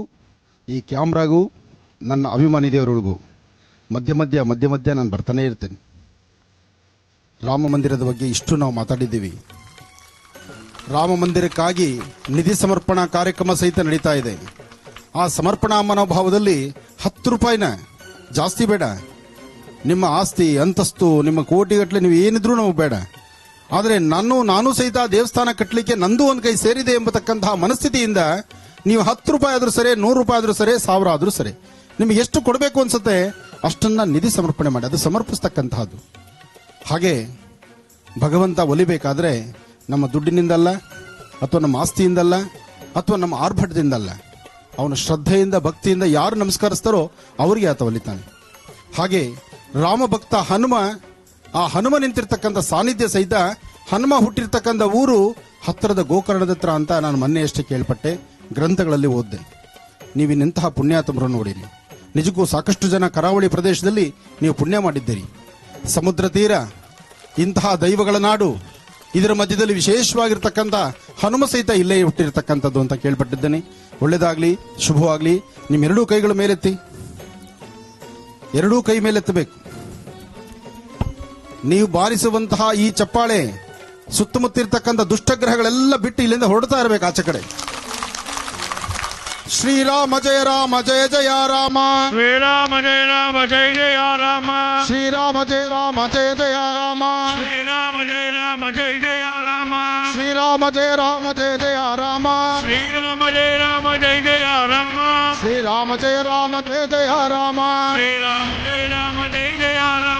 ಈ ಕ್ಯಾಮ್ರಾಗೂ ನನ್ನ ಅಭಿಮಾನಿ ದೇವರಿಗೂ ಮಧ್ಯ ಮಧ್ಯ ನಾನು ಬರ್ತಾನೆ ಇರ್ತೇನೆ. ರಾಮ ಮಂದಿರದ ಬಗ್ಗೆ ಇಷ್ಟು ನಾವು ಮಾತಾಡಿದ್ದೀವಿ. ರಾಮ ಮಂದಿರಕ್ಕಾಗಿ ನಿಧಿ ಸಮರ್ಪಣಾ ಕಾರ್ಯಕ್ರಮ ಸಹಿತ ನಡೀತಾ ಇದೆ. ಆ ಸಮರ್ಪಣಾ ಮನೋಭಾವದಲ್ಲಿ 10 ರೂಪಾಯಿನ ಜಾಸ್ತಿ ಬೇಡ, ನಿಮ್ಮ ಆಸ್ತಿ ಅಂತಸ್ತು, ನಿಮ್ಮ ಕೋಟಿಗಟ್ಟಲೆ ನೀವು ಏನಿದ್ರೂ ನಮಗೆ ಬೇಡ. ಆದರೆ ನಾನು ಸಹಿತ ದೇವಸ್ಥಾನ ಕಟ್ಟಲಿಕ್ಕೆ ನಂದು ಒಂದು ಕೈ ಸೇರಿದೆ ಎಂಬತಕ್ಕಂತಹ ಮನಸ್ಥಿತಿಯಿಂದ ನೀವು 10 ರೂಪಾಯಿ ಆದ್ರೂ ಸರಿ, 100 ರೂಪಾಯಿ ಆದ್ರೂ ಸರಿ, 1000 ಆದ್ರೂ ಸರಿ, ನಿಮಗೆ ಎಷ್ಟು ಕೊಡಬೇಕು ಅನ್ಸುತ್ತೆ ಅಷ್ಟನ್ನ ನಿಧಿ ಸಮರ್ಪಣೆ ಮಾಡಿ, ಅದು ಸಮರ್ಪಿಸ್ತಕ್ಕಂತಹದ್ದು. ಹಾಗೆ ಭಗವಂತ ಒಲಿಬೇಕಾದ್ರೆ ನಮ್ಮ ದುಡ್ಡಿನಿಂದಲ್ಲ, ಅಥವಾ ನಮ್ಮ ಆಸ್ತಿಯಿಂದಲ್ಲ, ಅಥವಾ ನಮ್ಮ ಆರ್ಭಟದಿಂದಲ್ಲ, ಅವನ ಶ್ರದ್ಧೆಯಿಂದ ಭಕ್ತಿಯಿಂದ ಯಾರು ನಮಸ್ಕರಿಸ್ತಾರೋ ಅವರಿಗೆ ಆತ ಒಲಿತಾನೆ. ಹಾಗೆ ರಾಮಭಕ್ತ ಹನುಮ, ಆ ಹನುಮ ನಿಂತಿರ್ತಕ್ಕಂಥ ಸಾನ್ನಿಧ್ಯ ಸಹಿತ ಹನುಮ ಹುಟ್ಟಿರ್ತಕ್ಕಂಥ ಊರು ಹತ್ತಿರದ ಗೋಕರ್ಣದ ಹತ್ರ ಅಂತ ನಾನು ಮೊನ್ನೆ ಅಷ್ಟೇ ಕೇಳ್ಪಟ್ಟೆ, ಗ್ರಂಥಗಳಲ್ಲಿ ಓದಿದೆ. ನೀವಿನಂತಹ ಪುಣ್ಯಾತ್ಮರು ನೋಡಿರಿ. ನಿಜಕ್ಕೂ ಸಾಕಷ್ಟು ಜನ ಕರಾವಳಿ ಪ್ರದೇಶದಲ್ಲಿ ನೀವು ಪುಣ್ಯ ಮಾಡಿದ್ದೀರಿ. ಸಮುದ್ರ ತೀರ, ಇಂತಹ ದೈವಗಳ ನಾಡು, ಇದರ ಮಧ್ಯದಲ್ಲಿ ವಿಶೇಷವಾಗಿರ್ತಕ್ಕಂಥ ಹನುಮ ಸಹಿತ ಇಲ್ಲೇ ಹುಟ್ಟಿರ್ತಕ್ಕಂಥದ್ದು ಅಂತ ಕೇಳ್ಪಟ್ಟಿದ್ದೇನೆ. ಒಳ್ಳೇದಾಗ್ಲಿ, ಶುಭವಾಗ್ಲಿ. ನಿಮ್ಮ 2 ಕೈಗಳ ಮೇಲೆತ್ತಿ, 2 ಕೈ ಮೇಲೆತ್ತಬೇಕು. ನೀವು ಬಾರಿಸುವಂತಹ ಈ ಚಪ್ಪಾಳೆ ಸುತ್ತಮುತ್ತಿರ್ತಕ್ಕಂಥ ದುಷ್ಟಗ್ರಹಗಳೆಲ್ಲ ಬಿಟ್ಟು ಇಲ್ಲಿಂದ ಹೊರಡ್ತಾ ಇರಬೇಕು ಆಚೆ ಕಡೆ. ಶ್ರೀರಾಮ ಜಯ ರಾಮ ಜಯ ಜಯ ರಾಮ, ಶ್ರೀರಾಮ ಜಯ ರಾಮ ಜಯ ಜಯ ರಾಮ, ಶ್ರೀರಾಮ ಜಯ ರಾಮ ಜಯ ಜಯ ರಾಮ, ಶ್ರೀರಾಮ ಜಯ ರಾಮ ಜಯ ಜಯ ರಾಮ, ಶ್ರೀರಾಮ ಜಯ ರಾಮ ಜಯ ಜಯ ರಾಮ, ಶ್ರೀರಾಮ ಜಯ ರಾಮ ಜಯ ಜಯ ರಾಮ, ಶ್ರೀರಾಮ ಜಯ ರಾಮ ಜಯ ಜಯ ರಾಮ, ಶ್ರೀರಾಮ ಜಯ ರಾಮ ಜಯ ಜಯ ರಾಮ.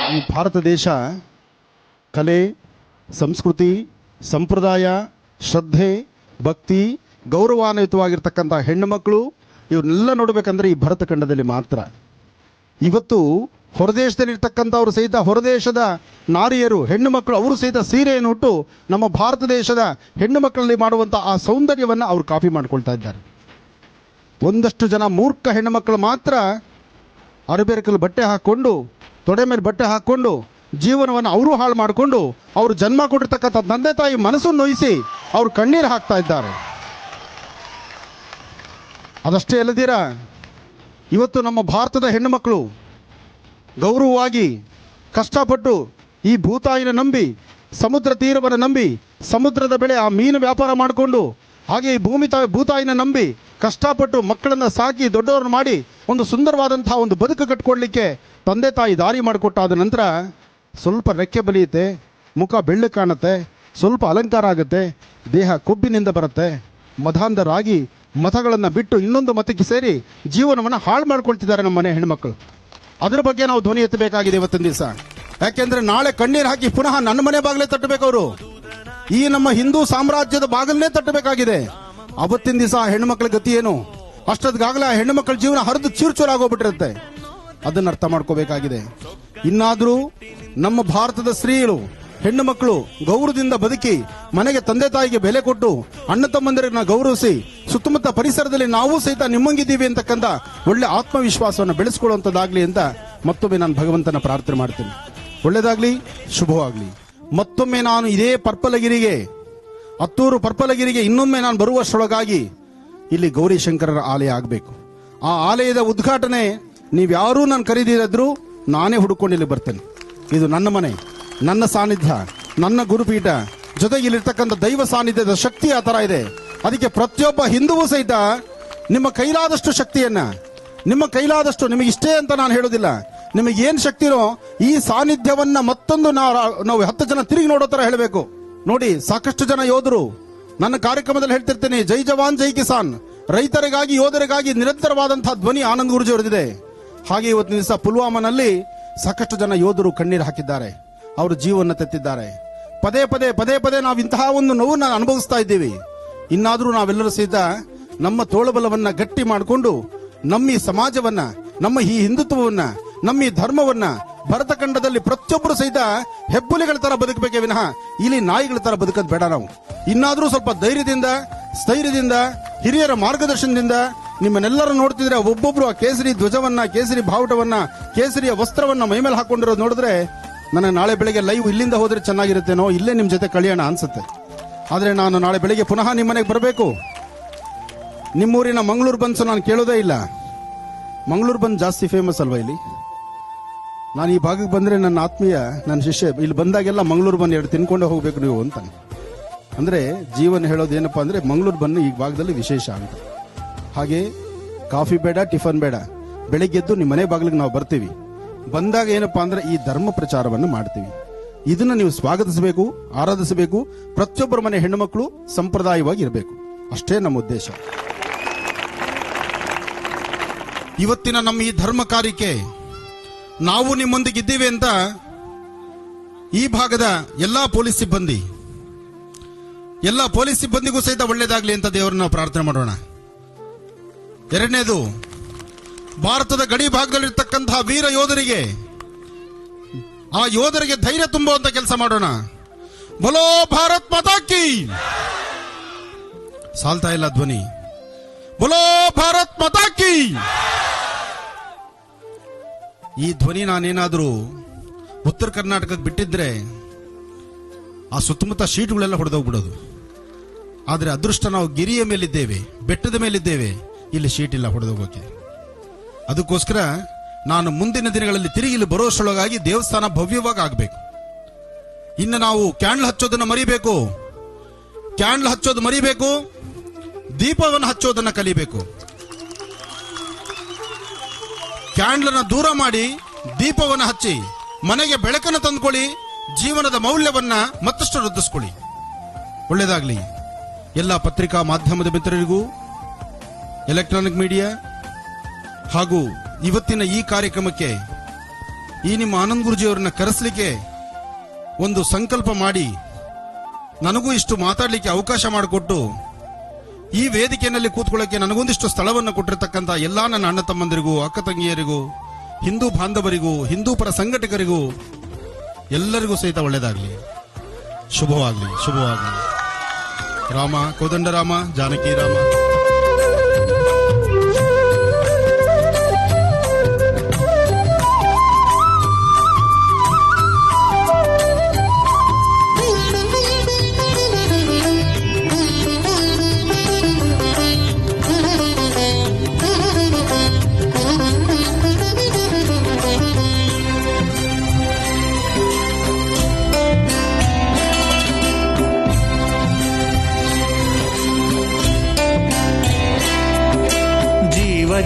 ಈ ಭಾರತ ದೇಶ ಕಲೆ, ಸಂಸ್ಕೃತಿ, ಸಂಪ್ರದಾಯ, ಶ್ರದ್ಧೆ, ಭಕ್ತಿ, ಗೌರವಾನ್ವಿತವಾಗಿರ್ತಕ್ಕಂಥ ಹೆಣ್ಣು ಮಕ್ಕಳು ಇವನ್ನೆಲ್ಲ ನೋಡಬೇಕಂದ್ರೆ ಈ ಭರತ ಖಂಡದಲ್ಲಿ ಮಾತ್ರ. ಇವತ್ತು ಹೊರದೇಶದಲ್ಲಿರ್ತಕ್ಕಂಥವ್ರು ಸಹಿತ, ಹೊರದೇಶದ ನಾರಿಯರು, ಹೆಣ್ಣು ಮಕ್ಕಳು, ಅವರು ಸಹಿತ ಸೀರೆಯನ್ನು ಉಟ್ಟು ನಮ್ಮ ಭಾರತ ದೇಶದ ಹೆಣ್ಣು ಮಕ್ಕಳಲ್ಲಿ ಮಾಡುವಂಥ ಆ ಸೌಂದರ್ಯವನ್ನು ಅವರು ಕಾಪಿ ಮಾಡ್ಕೊಳ್ತಾ ಇದ್ದಾರೆ. ಒಂದಷ್ಟು ಜನ ಮೂರ್ಖ ಹೆಣ್ಣು ಮಕ್ಕಳು ಮಾತ್ರ ಅರಬೇರಕಲ್ಲಿ ಬಟ್ಟೆ ಹಾಕ್ಕೊಂಡು, ತೊಡೆ ಮೇಲೆ ಬಟ್ಟೆ ಹಾಕ್ಕೊಂಡು ಜೀವನವನ್ನು ಅವರು ಹಾಳು ಮಾಡಿಕೊಂಡು, ಅವರು ಜನ್ಮ ಕೊಟ್ಟಿರ್ತಕ್ಕಂಥ ತಂದೆ ತಾಯಿ ಮನಸ್ಸನ್ನು ನೋಯಿಸಿ ಅವರು ಕಣ್ಣೀರು ಹಾಕ್ತಾ ಇದ್ದಾರೆ. ಅದಷ್ಟೇ ಅಲ್ಲದಿರ ಇವತ್ತು ನಮ್ಮ ಭಾರತದ ಹೆಣ್ಣು ಮಕ್ಕಳು ಗೌರವವಾಗಿ ಕಷ್ಟಪಟ್ಟು ಈ ಭೂತಾಯಿನ ನಂಬಿ, ಸಮುದ್ರ ತೀರವನ್ನು ನಂಬಿ, ಸಮುದ್ರದ ಬೆಳೆ ಆ ಮೀನು ವ್ಯಾಪಾರ ಮಾಡಿಕೊಂಡು, ಹಾಗೆ ಈ ಭೂತಾಯಿನ ನಂಬಿ ಕಷ್ಟಪಟ್ಟು ಮಕ್ಕಳನ್ನು ಸಾಕಿ ದೊಡ್ಡವ್ರನ್ನ ಮಾಡಿ ಒಂದು ಸುಂದರವಾದಂತಹ ಒಂದು ಬದುಕು ಕಟ್ಕೊಡ್ಲಿಕ್ಕೆ ತಂದೆ ತಾಯಿ ದಾರಿ ಮಾಡಿಕೊಟ್ಟಾದ ನಂತರ ಸ್ವಲ್ಪ ರೆಕ್ಕೆ ಬಲಿಯುತ್ತೆ, ಮುಖ ಬೆಳ್ಳು ಕಾಣುತ್ತೆ, ಸ್ವಲ್ಪ ಅಲಂಕಾರ ಆಗುತ್ತೆ, ದೇಹ ಕೊಬ್ಬಿನಿಂದ ಬರುತ್ತೆ, ಮತಾಂಧರಾಗಿ ಮತಗಳನ್ನು ಬಿಟ್ಟು ಇನ್ನೊಂದು ಮತಕ್ಕೆ ಸೇರಿ ಜೀವನವನ್ನು ಹಾಳು ಮಾಡ್ಕೊಳ್ತಿದ್ದಾರೆ ನಮ್ಮ ಮನೆ ಹೆಣ್ಮಕ್ಳು. ಅದರ ಬಗ್ಗೆ ನಾವು ಧ್ವನಿ ಎತ್ತಬೇಕಾಗಿದೆ ಇವತ್ತಿನ ದಿವಸ. ಯಾಕೆಂದ್ರೆ ನಾಳೆ ಕಣ್ಣೀರು ಹಾಕಿ ಪುನಃ ನನ್ನ ಮನೆ ಬಾಗಿಲೇ ತಟ್ಟಬೇಕು ಅವರು. ಈ ನಮ್ಮ ಹಿಂದೂ ಸಾಮ್ರಾಜ್ಯದ ಬಾಗಿಲನ್ನೇ ತಟ್ಟಬೇಕಾಗಿದೆ. ಅವತ್ತಿನ ದಿವಸ ಹೆಣ್ಣುಮಕ್ಳ ಗತಿ ಏನು? ಅಷ್ಟೊತ್ತಿಗಾಗಲೇ ಆ ಹೆಣ್ಣುಮಕ್ಕಳ ಜೀವನ ಹರಿದು ಚೂರ್ಚೂರಾಗೋಗ್ಬಿಟ್ಟಿರುತ್ತೆ. ಅದನ್ನ ಅರ್ಥ ಮಾಡ್ಕೋಬೇಕಾಗಿದೆ. ಇನ್ನಾದ್ರೂ ನಮ್ಮ ಭಾರತದ ಸ್ತ್ರೀಯರು, ಹೆಣ್ಣು ಮಕ್ಕಳು ಗೌರವದಿಂದ ಬದುಕಿ ಮನೆಗೆ ತಂದೆ ತಾಯಿಗೆ ಬೆಲೆ ಕೊಟ್ಟು ಅಣ್ಣ ತಮ್ಮಂದಿರನ್ನ ಗೌರವಿಸಿ ಸುತ್ತಮುತ್ತ ಪರಿಸರದಲ್ಲಿ ನಾವು ಸಹಿತ ನಿಮ್ಮಂಗಿದ್ದೀವಿ ಅಂತಕ್ಕಂಥ ಒಳ್ಳೆ ಆತ್ಮವಿಶ್ವಾಸವನ್ನು ಬೆಳೆಸ್ಕೊಳ್ಳುವಂಥದ್ದಾಗ್ಲಿ ಅಂತ ಮತ್ತೊಮ್ಮೆ ನಾನು ಭಗವಂತನ ಪ್ರಾರ್ಥನೆ ಮಾಡ್ತೀನಿ. ಒಳ್ಳೇದಾಗ್ಲಿ, ಶುಭವಾಗ್ಲಿ. ಮತ್ತೊಮ್ಮೆ ನಾನು ಇದೇ ಪರ್ಪಲಗಿರಿಗೆ, ಹತ್ತೂರು ಪರ್ಪಲಗಿರಿಗೆ ಇನ್ನೊಮ್ಮೆ ನಾನು ಬರುವಷ್ಟರೊಳಗಾಗಿ ಇಲ್ಲಿ ಗೌರಿ ಶಂಕರರ ಆಲಯ ಆಗಬೇಕು. ಆ ಆಲಯದ ಉದ್ಘಾಟನೆ ನೀವ್ಯಾರೂ ನಾನು ಕರೀದಿದ್ರು ನಾನೇ ಹುಡುಕೊಂಡು ಇಲ್ಲಿ ಬರ್ತೇನೆ. ಇದು ನನ್ನ ಮನೆ, ನನ್ನ ಸಾನ್ನಿಧ್ಯ, ನನ್ನ ಗುರುಪೀಠ, ಜೊತೆಗೆ ಇಲ್ಲಿರ್ತಕ್ಕಂಥ ದೈವ ಸಾನ್ನಿಧ್ಯದ ಶಕ್ತಿ ಆ ಥರ ಇದೆ. ಅದಕ್ಕೆ ಪ್ರತಿಯೊಬ್ಬ ಹಿಂದುವೂ ಸಹಿತ ನಿಮ್ಮ ಕೈಲಾದಷ್ಟು ಶಕ್ತಿಯನ್ನ, ನಿಮ್ಮ ಕೈಲಾದಷ್ಟು, ನಿಮಗಿಷ್ಟೇ ಅಂತ ನಾನು ಹೇಳೋದಿಲ್ಲ, ನಿಮಗೆ ಏನ್ ಶಕ್ತಿನೋ ಈ ಸಾನ್ನಿಧ್ಯವನ್ನ ಮತ್ತೊಂದು ನಾವು 10 ಜನ ತಿರುಗಿ ನೋಡೋ ತರ ಹೇಳಬೇಕು. ನೋಡಿ, ಸಾಕಷ್ಟು ಜನ ಯೋಧರು ನನ್ನ ಕಾರ್ಯಕ್ರಮದಲ್ಲಿ ಹೇಳ್ತಿರ್ತೇನೆ, ಜೈ ಜವಾನ್ ಜೈ ಕಿಸಾನ್, ರೈತರಿಗಾಗಿ ಯೋಧರಿಗಾಗಿ ನಿರಂತರವಾದಂತಹ ಧ್ವನಿ ಆನಂದ್ ಗುರೂಜಿ ಅವರದಿದೆ. ಹಾಗೆ ಇವತ್ತಿನ ದಿವಸ ಪುಲ್ವಾಮಾನಲ್ಲಿ ಸಾಕಷ್ಟು ಜನ ಯೋಧರು ಕಣ್ಣೀರು ಹಾಕಿದ್ದಾರೆ, ಅವರು ಜೀವನ ತೆತ್ತಿದ್ದಾರೆ. ಪದೇ ಪದೇ ಪದೇ ಪದೇ ನಾವು ಇಂತಹ ಒಂದು ನೋವನ್ನು ಅನುಭವಿಸ್ತಾ ಇದ್ದೀವಿ. ಇನ್ನಾದರೂ ನಾವೆಲ್ಲರೂ ಸಹಿತ ನಮ್ಮ ತೋಳಬಲವನ್ನ ಗಟ್ಟಿ ಮಾಡಿಕೊಂಡು ನಮ್ಮ ಈ ಸಮಾಜವನ್ನ, ನಮ್ಮ ಈ ಹಿಂದುತ್ವವನ್ನ, ನಮ್ಮ ಈ ಧರ್ಮವನ್ನ ಭರತಖಂಡದಲ್ಲಿ ಪ್ರತಿಯೊಬ್ಬರು ಸಹಿತ ಹೆಬ್ಬುಲಿಗಳ ತರ ಬದುಕಬೇಕೇ ವಿನಃ ಇಲ್ಲಿ ನಾಯಿಗಳ ತರ ಬದುಕೋದು ಬೇಡ. ನಾವು ಇನ್ನಾದ್ರೂ ಸ್ವಲ್ಪ ಧೈರ್ಯದಿಂದ, ಸ್ಥೈರ್ಯದಿಂದ, ಹಿರಿಯರ ಮಾರ್ಗದರ್ಶನದಿಂದ ನಿಮ್ಮನ್ನೆಲ್ಲರೂ ನೋಡ್ತಿದ್ರೆ ಒಬ್ಬೊಬ್ರು ಆ ಕೇಸರಿ ಧ್ವಜವನ್ನ, ಕೇಸರಿ ಬಾವುಟವನ್ನ, ಕೇಸರಿಯ ವಸ್ತ್ರವನ್ನ ಮೈಮೇಲೆ ಹಾಕೊಂಡಿರೋದು ನೋಡಿದ್ರೆ ನನಗೆ ನಾಳೆ ಬೆಳಗ್ಗೆ ಲೈವ್ ಇಲ್ಲಿಂದ ಹೋದ್ರೆ ಚೆನ್ನಾಗಿರುತ್ತೇನೋ, ಇಲ್ಲೇ ನಿಮ್ ಜೊತೆ ಕಳಿಯೋಣ ಅನ್ಸುತ್ತೆ. ಆದ್ರೆ ನಾನು ನಾಳೆ ಬೆಳಗ್ಗೆ ಪುನಃ ನಿಮ್ಮ ಮನೆಗೆ ಬರಬೇಕು. ನಿಮ್ಮೂರಿನ ಮಂಗಳೂರು ಬನ್ಸು ನಾನು ಕೇಳೋದೇ ಇಲ್ಲ. ಮಂಗಳೂರು ಬನ್ ಜಾಸ್ತಿ ಫೇಮಸ್ ಅಲ್ವಾ ಇಲ್ಲಿ? ನಾನು ಈ ಭಾಗಕ್ಕೆ ಬಂದ್ರೆ ನನ್ನ ಆತ್ಮೀಯ, ನನ್ನ ಶಿಷ್ಯ ಇಲ್ಲಿ ಬಂದಾಗೆಲ್ಲ ಮಂಗಳೂರು ಬನ್ 2 ತಿನ್ಕೊಂಡೇ ಹೋಗ್ಬೇಕು ನೀವು ಅಂತ. ಅಂದ್ರೆ ಜೀವನ ಹೇಳೋದು ಏನಪ್ಪಾ ಅಂದ್ರೆ ಮಂಗಳೂರು ಬನ್ನು ಈ ಭಾಗದಲ್ಲಿ ವಿಶೇಷ ಅಂತ. ಹಾಗೆ ಕಾಫಿ ಬೇಡ, ಟಿಫನ್ ಬೇಡ, ಬೆಳಿಗ್ಗೆದ್ದು ನಿಮ್ಮ ಮನೆ ಬಾಗಿಲಿಗೆ ನಾವು ಬರ್ತೀವಿ. ಬಂದಾಗ ಏನಪ್ಪಾ ಅಂದ್ರೆ ಈ ಧರ್ಮ ಪ್ರಚಾರವನ್ನು ಮಾಡ್ತೀವಿ. ಇದನ್ನ ನೀವು ಸ್ವಾಗತಿಸಬೇಕು, ಆರಾಧಿಸಬೇಕು. ಪ್ರತಿಯೊಬ್ಬರ ಮನೆ ಹೆಣ್ಣು ಮಕ್ಕಳು ಸಂಪ್ರದಾಯವಾಗಿ ಇರಬೇಕು, ಅಷ್ಟೇ ನಮ್ಮ ಉದ್ದೇಶ. ಇವತ್ತಿನ ನಮ್ಮ ಈ ಧರ್ಮ ಕಾರ್ಯಕ್ಕೆ ನಾವು ನಿಮ್ಮೊಂದಿಗಿದ್ದೀವಿ ಅಂತ ಈ ಭಾಗದ ಎಲ್ಲಾ ಪೊಲೀಸ್ ಸಿಬ್ಬಂದಿಗೂ ಸಹಿತ ಒಳ್ಳೇದಾಗ್ಲಿ ಅಂತ ದೇವರನ್ನ ನಾವು ಪ್ರಾರ್ಥನೆ ಮಾಡೋಣ. ಎರಡನೇದು, ಭಾರತದ ಗಡಿ ಭಾಗದಲ್ಲಿರ್ತಕ್ಕಂತಹ ವೀರ ಯೋಧರಿಗೆ, ಆ ಯೋಧರಿಗೆ ಧೈರ್ಯ ತುಂಬುವಂತ ಕೆಲಸ ಮಾಡೋಣ. ಬೋಲೋ ಭಾರತ್ ಮಾತಾ ಕಿ. ಸಾಲ್ತಾ ಇಲ್ಲ ಧ್ವನಿ. ಬೋಲೋ ಭಾರತ್ ಮಾತಾ ಕಿ. ಈ ಧ್ವನಿ ನಾನೇನಾದ್ರೂ ಉತ್ತರ ಕರ್ನಾಟಕಕ್ಕೆ ಬಿಟ್ಟಿದ್ರೆ ಆ ಸುತ್ತಮುತ್ತ ಶೀಟ್ಗಳೆಲ್ಲ ಹೊಡೆದೋಗ್ಬಿಡೋದು. ಆದ್ರೆ ಅದೃಷ್ಟ ನಾವು ಗಿರಿಯ ಮೇಲಿದ್ದೇವೆ, ಬೆಟ್ಟದ ಮೇಲಿದ್ದೇವೆ, ಇಲ್ಲಿ ಶೀಟ್ ಇಲ್ಲ ಹೊಡೆದೋಗೋಕೆ. ಅದಕ್ಕೋಸ್ಕರ ನಾನು ಮುಂದಿನ ದಿನಗಳಲ್ಲಿ ತಿರುಗಿ ಇಲ್ಲಿ ಬರೋಷ್ಟರೊಳಗಾಗಿ ದೇವಸ್ಥಾನ ಭವ್ಯವಾಗಿ ಆಗಬೇಕು. ಇನ್ನು ನಾವು ಕ್ಯಾಂಡಲ್ ಹಚ್ಚೋದನ್ನ ಮರಿಬೇಕು, ಕ್ಯಾಂಡಲ್ ಹಚ್ಚೋದು ಮರಿಬೇಕು, ದೀಪವನ್ನು ಹಚ್ಚೋದನ್ನ ಕಲಿಬೇಕು. ಕ್ಯಾಂಡಲನ್ನ ದೂರ ಮಾಡಿ ದೀಪವನ್ನು ಹಚ್ಚಿ ಮನೆಗೆ ಬೆಳಕನ್ನು ತಂದುಕೊಳ್ಳಿ, ಜೀವನದ ಮೌಲ್ಯವನ್ನ ಮತ್ತಷ್ಟು ವೃದ್ಧಿಸ್ಕೊಳ್ಳಿ. ಒಳ್ಳೆಯದಾಗ್ಲಿ. ಎಲ್ಲ ಪತ್ರಿಕಾ ಮಾಧ್ಯಮದ ಮಿತ್ರರಿಗೂ, ಎಲೆಕ್ಟ್ರಾನಿಕ್ ಮೀಡಿಯಾ ಹಾಗೂ ಇವತ್ತಿನ ಈ ಕಾರ್ಯಕ್ರಮಕ್ಕೆ ಈ ನಿಮ್ಮ ಆನಂದ್ ಗುರೂಜಿಯವರನ್ನ ಕರೆಸಲಿಕ್ಕೆ ಒಂದು ಸಂಕಲ್ಪ ಮಾಡಿ ನನಗೂ ಇಷ್ಟು ಮಾತಾಡಲಿಕ್ಕೆ ಅವಕಾಶ ಮಾಡಿಕೊಟ್ಟು ಈ ವೇದಿಕೆಯಲ್ಲಿ ಕೂತ್ಕೊಳ್ಳಕ್ಕೆ ನನಗೊಂದಿಷ್ಟು ಸ್ಥಳವನ್ನು ಕೊಟ್ಟಿರತಕ್ಕಂಥ ಎಲ್ಲಾ ನನ್ನ ಅಣ್ಣ ತಮ್ಮಂದಿರಿಗೂ, ಅಕ್ಕ ತಂಗಿಯರಿಗೂ, ಹಿಂದೂ ಬಾಂಧವರಿಗೂ, ಹಿಂದೂ ಪರ ಸಂಘಟಕರಿಗೂ ಎಲ್ಲರಿಗೂ ಸಹಿತ ಒಳ್ಳೆಯದಾಗಲಿ, ಶುಭವಾಗಲಿ, ಶುಭವಾಗಲಿ. ರಾಮ ಕೋದಂಡ ರಾಮ ಜಾನಕಿ ರಾಮ.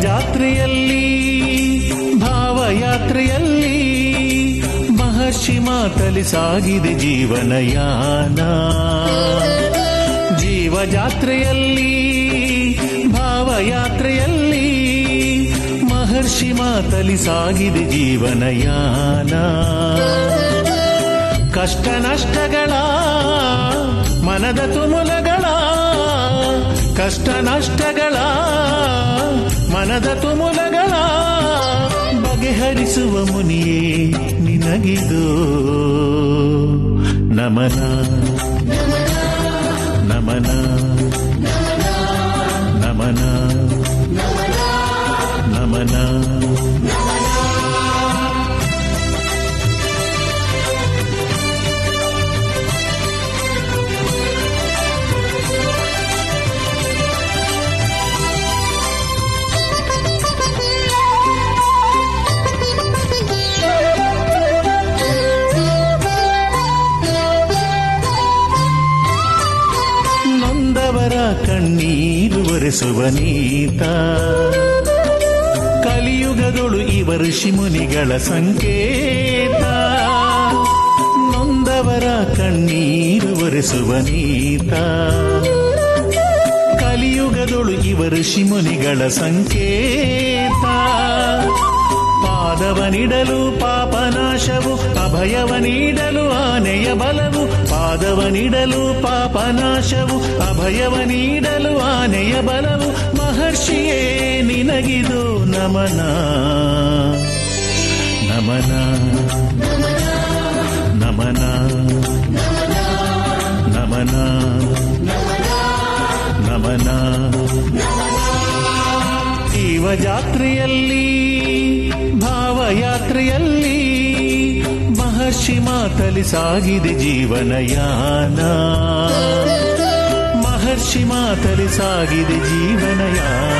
ಜಾತ್ರೆಯಲ್ಲಿ, ಭಾವಯಾತ್ರೆಯಲ್ಲಿ ಮಹರ್ಷಿ ಮಾತಲಿ ಸಾಗಿದೆ ಜೀವನಯಾನ. ಜೀವಜಾತ್ರೆಯಲ್ಲಿ, ಭಾವಯಾತ್ರೆಯಲ್ಲಿ ಮಹರ್ಷಿ ಮಾತಲಿ ಸಾಗಿದೆ ಜೀವನಯಾನ. ಕಷ್ಟ ನಷ್ಟಗಳ, ಮನದ ತುಮುಲಗಳ, ಕಷ್ಟ ನಷ್ಟಗಳ ಮನದ ತುಮುಲಗಳ ಬಗೆಹರಿಸುವ ಮುನಿಯೇ ನಿನಗಿದು ನಮನ ನಮನ ನಮನ ನಮನ. ಒರೆಸುವ ನೀತ. ಕಲಿಯುಗದೊಳು ಇವ ಋಷಿ ಮುನಿಗಳ ಸಂಕೇತ. ನೊಂದವರ ಕಣ್ಣೀರು ಒರೆಸುವ ನೀತ. ಕಲಿಯುಗದೊಳು ಇವ ಋಷಿ ಮುನಿಗಳ ಸಂಕೇತ. ಪಾದವ ನೀಡಲು ಪಾಪನಾಶವು, ಅಭಯವ ನೀಡಲು ಆನೆಯ ಬಲವು. ಪಾದವ ನೀಡಲು ಪಾಪನಾಶವು, ಅಭಯವ ನೀಡಲು ಆನೆಯ ಬಲವು. ಮಹರ್ಷಿಯೇ ನಿನಗಿದು ನಮನ ನಮನ ನಮನ ನಮನ ನಮನ. ಜೀವಯಾತ್ರೆಯಲ್ಲಿ ಭಾವಯಾತ್ರೆಯಲ್ಲಿ ಮಹರ್ಷಿ ಮಾತಲಿ ಸಾಗಿದೆ ಜೀವನಯಾನ. ಮಹರ್ಷಿ ಮಾತಲಿ ಸಾಗಿದೆ ಜೀವನಯಾನ.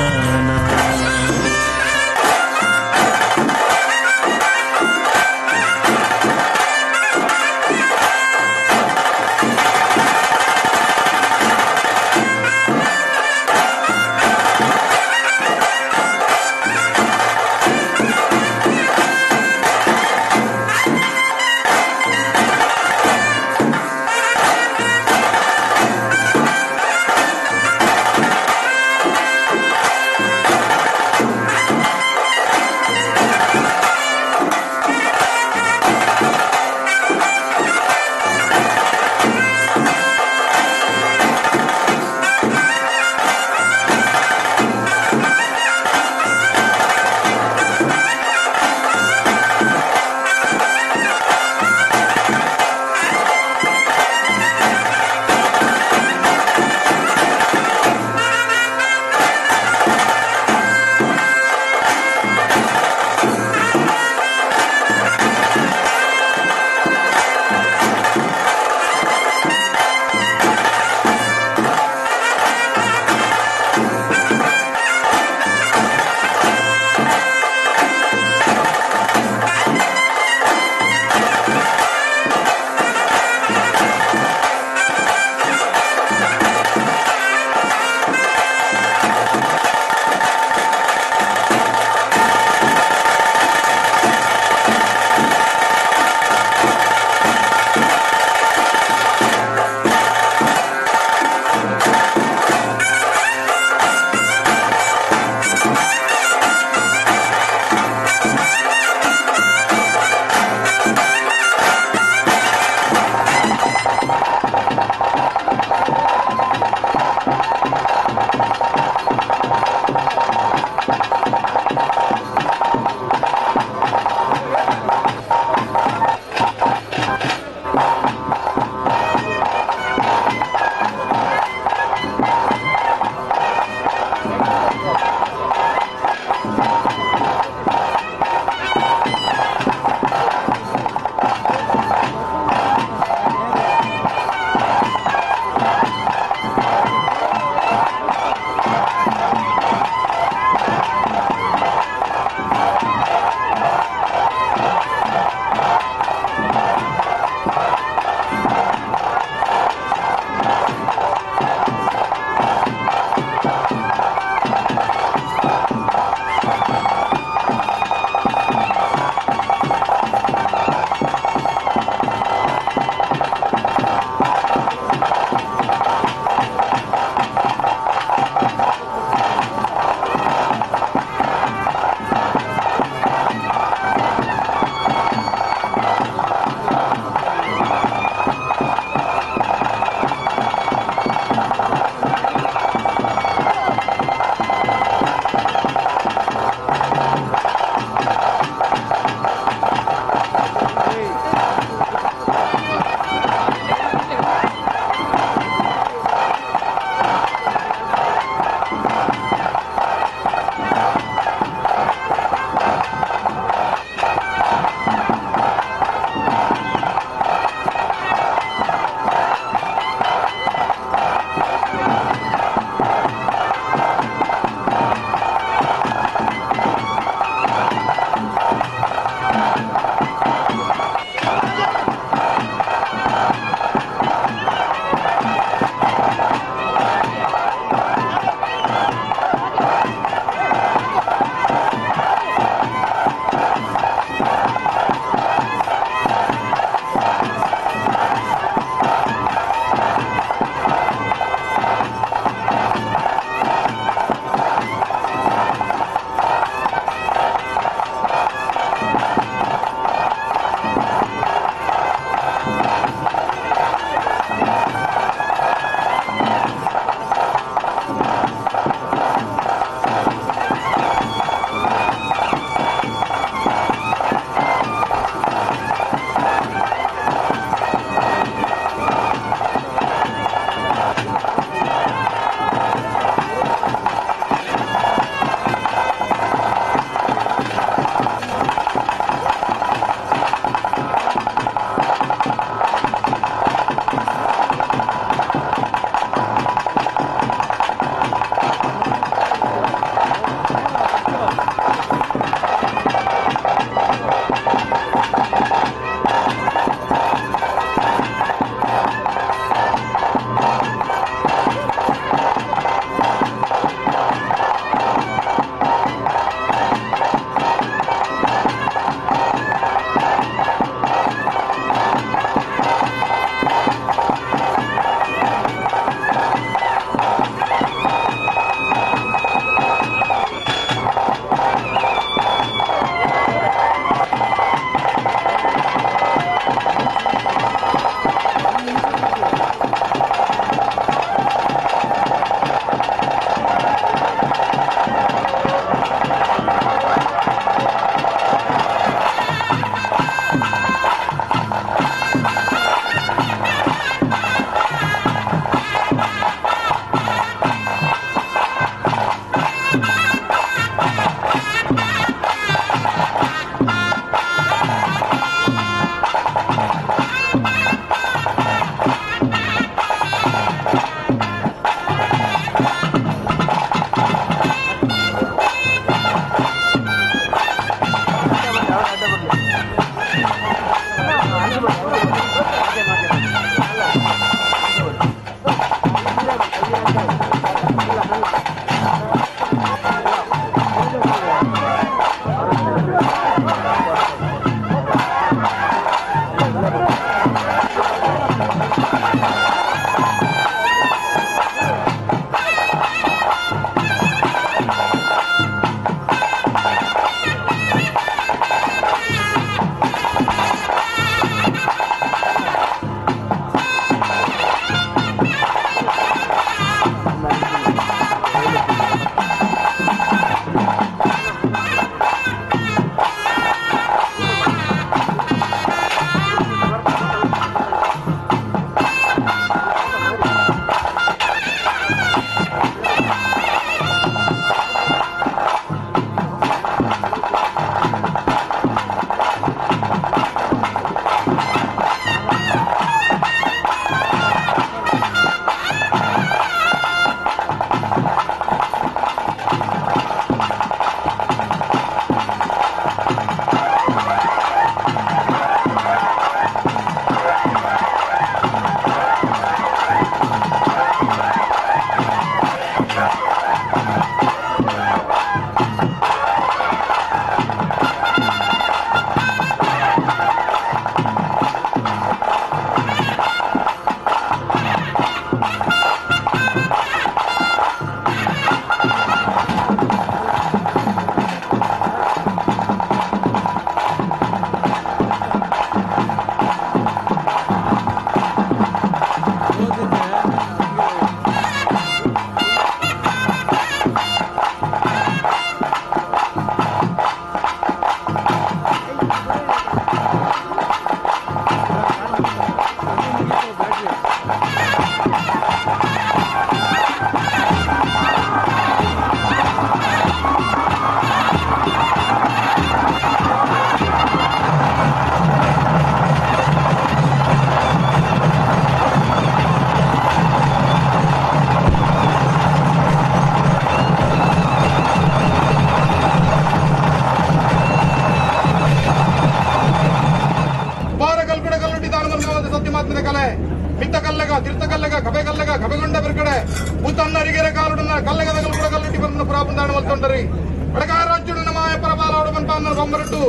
വടകാ രാജ്യമായ പരപാലോട് മൻപാന്ന കൊമ്പരട്ടു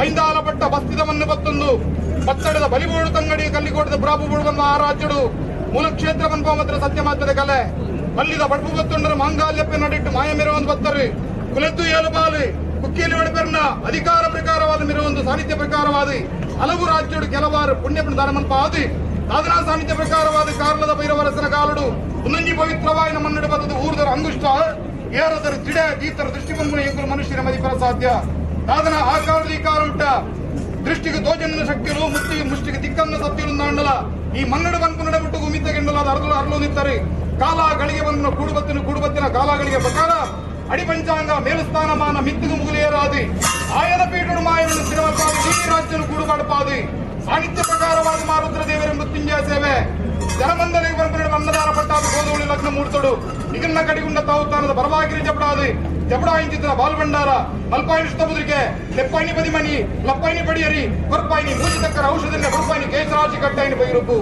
ಐಂದಾಲಪಟ್ಟ ಬಸ್ತಿದವನ್ನು ಬತ್ತೊಂದು ಬತ್ತಡದ ಬಲಿಬೋಳು ತಂಗಡಿ ಕಲ್ಲಿಕೋಟದ ಬ್ರಾಬು ಬುಳುಗನ್ನು ಆ ರಾಜ್ಯಡು ಮೂಲ ಕ್ಷೇತ್ರ ಮನ್ಪಾಮತ್ರ ಸತ್ಯ ಮಾತದ ಕಲೆ ಮಲ್ಲಿದ ಬಡ್ಪು ಬತ್ತೊಂಡರ ಮಾಂಗಾಲ್ಯಪ್ಪೆ ನಡಿಟ್ಟು ಮಾಯ ಮೆರವೊಂದು ಬತ್ತರು ಕುಲೆತ್ತು ಏಳು ಬಾಲು ಕುಕ್ಕಿಯಲ್ಲಿ ಒಡಪೆರ್ನ ಅಧಿಕಾರ ಪ್ರಕಾರವಾದ ಮೆರವೊಂದು ಸಾಹಿತ್ಯ ಪ್ರಕಾರವಾದ ಹಲವು ರಾಜ್ಯಡು ಕೆಲವಾರು ಪುಣ್ಯ ದಾನ ಮನ್ಪಾದಿ ಸಾಧನಾ ಸಾಹಿತ್ಯ ಪ್ರಕಾರವಾದ ಕಾರಣದ ಭೈರವರಸನ ಕಾಲುಡು ಉನ್ನಂಜಿ ಪವಿತ್ರವಾಯಿನ ಮನ್ನಡು ಬದದು ಊರ್ದರ ಅಂಗುಷ್ಟ ಏರದರ ಜಿಡ ದೀತರ ದೃಷ್ಟಿಕೊಂಬನ ಎಂಕುಲು ಮನುಷ್ಯರ ಮದಿಪರ ಸಾಧ್ಯ ಸಾಧನ ಆಕಾರದ ಈ ಕಾರುಂಟ ದೃಷ್ಟಿಗೆ ತೋಜನ ಶಕ್ತಿಗಳು ಮುಷ್ಟಿಗೆ ದಿಕ್ಕನ್ನ ಸತ್ಯಗಳು ನಾಂಡಲ ಈ ಮನ್ನಡ ಬಂಕು ನಡಬಿಟ್ಟು ಉಮಿತಗೆಂಡಲಾದ ಅರಳು ನಿಂತರೆ ಕಾಲಗಳಿಗೆ ಬಂದ ಕೂಡುಬತ್ತಿನ ಕಾಲಗಳಿಗೆ ಪ್ರಕಾರ ಅಡಿ ಪಂಚಾಂಗ ಮೇಲುಸ್ಥಾನಮಾನ ಮಿತ್ತಿಗೆ ಮುಗುಲಿಯರಾದಿ ಆಯನ ಪೀಠಡು ಮಾಯವನ್ನು ಸ್ಥಿರವತ್ತಾದ ಈ ರಾಜ್ಯನು ಕೂಡುಪಾಡುಪಾದಿ ಸಾಹಿತ್ಯ ಪ್ರಕಾರವಾದ ಮಾರುದ್ರ ದೇವರ ಮೃತ್ಯುಂಜಯ ಸೇವೆ ಜನಮಂದರಿಗೆ ಬಂದು ಅನ್ನದಾನ ಪಟ್ಟಾದ ಗೋಧೂಳಿ ಲಗ್ನ ಮೂಡ್ತಡು ನಿಗನ್ನ ಕಡಿಗುಂಡ ತಾವುತ್ತಾನದ ಬರವಾಗಿರಿ ಜಪಡಾದಿ ಜಪಡಾಯಿಂಚಿದ್ರ ಬಾಲ್ಭಂಡಾರ ಮಲ್ಪಾಯಿನಿ ಇಷ್ಟಬುದ್ರಿಗೆ ಲೆಪ್ಪಾಯಿನಿ ಬದಿಮನಿ ಲಪ್ಪಾಯಿನಿ ಬಡಿಯರಿ ಕೊರ್ಪಾಯಿನಿ ಮೂಜಿತಕ್ಕರ ಔಷಧಂಗ ಕೊರ್ಪಾಯಿನಿ ಕೇಸರಾಜಿ ಕಟ್ಟಾಯಿನಿ ಬೈರುಪು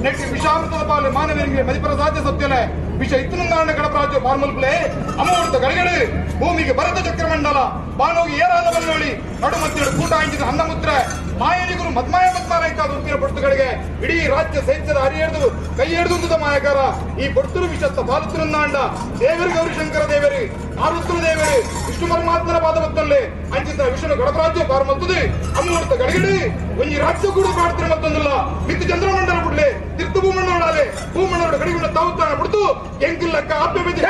ನೆಟ್ಟಿ ವಿಷಾಮೃತದ ಪಾಲು ಮಾನವರಿಗೆ ಮದಿಪರ ಸಾಧ್ಯ ಸತ್ಯಲೆ ವಿಷ ಇತ್ತುನುಂಗಾಣ ಕಡಪರಾಜ್ಯ ಪಾರ್ಮಲ್ಪಲೆ ಅಮೂರ್ತ ಗಡಿಗಳು ಭೂಮಿಗೆ ಭರತ ಚಕ್ರಮಂಡಲ ಬಾನೋಗಿ ಏರಾದ ಬಲ್ಲೋಳಿ ನಡುಮತ್ತಿಡು ಕೂಟ ಹಂಚಿದ ಅನ್ನಮುತ್ರ ಮಾಯನಿಗುರು ಮದ್ಮಾಯ ಮದ್ಮಾನಾಯ್ತಾದ ಉಪ್ಪಿನ ಪೊರ್ತುಗಳಿಗೆ ಇಡೀ ರಾಜ್ಯ ಸೈನ್ಯದ ಹರಿಯೆಡ್ದು ಕೈ ಹಿಡಿದುದ ಮಾಯಕಾರ ಈ ಪೊರ್ತುರು ವಿಷತ್ತ ಪಾಲುತ್ತಿರುಂದಾಂಡ ದೇವರು ಗೌರಿಶಂಕರ ದೇವರಿ ಆರುದ್ರ ದೇವರಿ ವಿಷ್ಣು ಪರಮಾತ್ಮನ ಪಾದವತ್ತಲ್ಲೇ ಅಂಚಿತ ವಿಷ್ಣು ಗಡಪರಾಜ್ಯ ಪಾರ್ಮಲ್ತದೆ ಅಮೂರ್ತ ಗಡಿಗಳು ಒಂಜಿ ರಾಜ್ಯ ಕೂಡ ಕಾಡ್ತಿರ ಮತ್ತೊಂದಿಲ್ಲ ಮಿತ್ತು ಚಂದ್ರಮಂಡಲ ಬಿಡ್ಲೆ ತಿರ್ತು ಭೂಮಣ್ಣೋಡಾಲೆ ಭೂಮಣ್ಣೋಡ ಗಡಿಗುಂಡ ತಾವುತ್ತಾನ ಬಿಡ್ತು ಎಂಕಿಲ್ಲಕ್ಕ ಆತ್ಮ ಬಿದ್ದು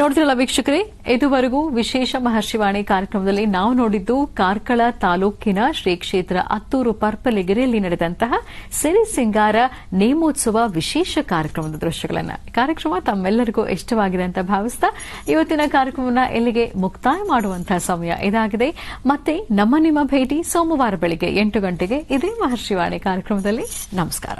ನೋಡ್ತಿರಲ್ಲ ವೀಕ್ಷಕರೇ, ಇದುವರೆಗೂ ವಿಶೇಷ ಮಹರ್ಷಿವಾಣಿ ಕಾರ್ಯಕ್ರಮದಲ್ಲಿ ನಾವು ನೋಡಿದ್ದು ಕಾರ್ಕಳ ತಾಲೂಕಿನ ಶ್ರೀ ಕ್ಷೇತ್ರ ಅತ್ತೂರು ಪರ್ಪಲಿಗೆರೆಯಲ್ಲಿ ನಡೆದಂತಹ ಸಿರಿ ಸಿಂಗಾರ ನೇಮೋತ್ಸವ ವಿಶೇಷ ಕಾರ್ಯಕ್ರಮದ ದೃಶ್ಯಗಳನ್ನು. ಕಾರ್ಯಕ್ರಮ ತಮ್ಮೆಲ್ಲರಿಗೂ ಇಷ್ಟವಾಗಿದೆ ಅಂತ ಭಾವಿಸ್ತಾ ಇವತ್ತಿನ ಕಾರ್ಯಕ್ರಮವನ್ನು ಇಲ್ಲಿಗೆ ಮುಕ್ತಾಯ ಮಾಡುವಂತಹ ಸಮಯ ಇದಾಗಿದೆ. ಮತ್ತೆ ನಿಮ್ಮ ಭೇಟಿ ಸೋಮವಾರ ಬೆಳಿಗ್ಗೆ 8 ಗಂಟೆಗೆ ಇದೇ ಮಹರ್ಷಿವಾಣಿ ಕಾರ್ಯಕ್ರಮದಲ್ಲಿ. ನಮಸ್ಕಾರ.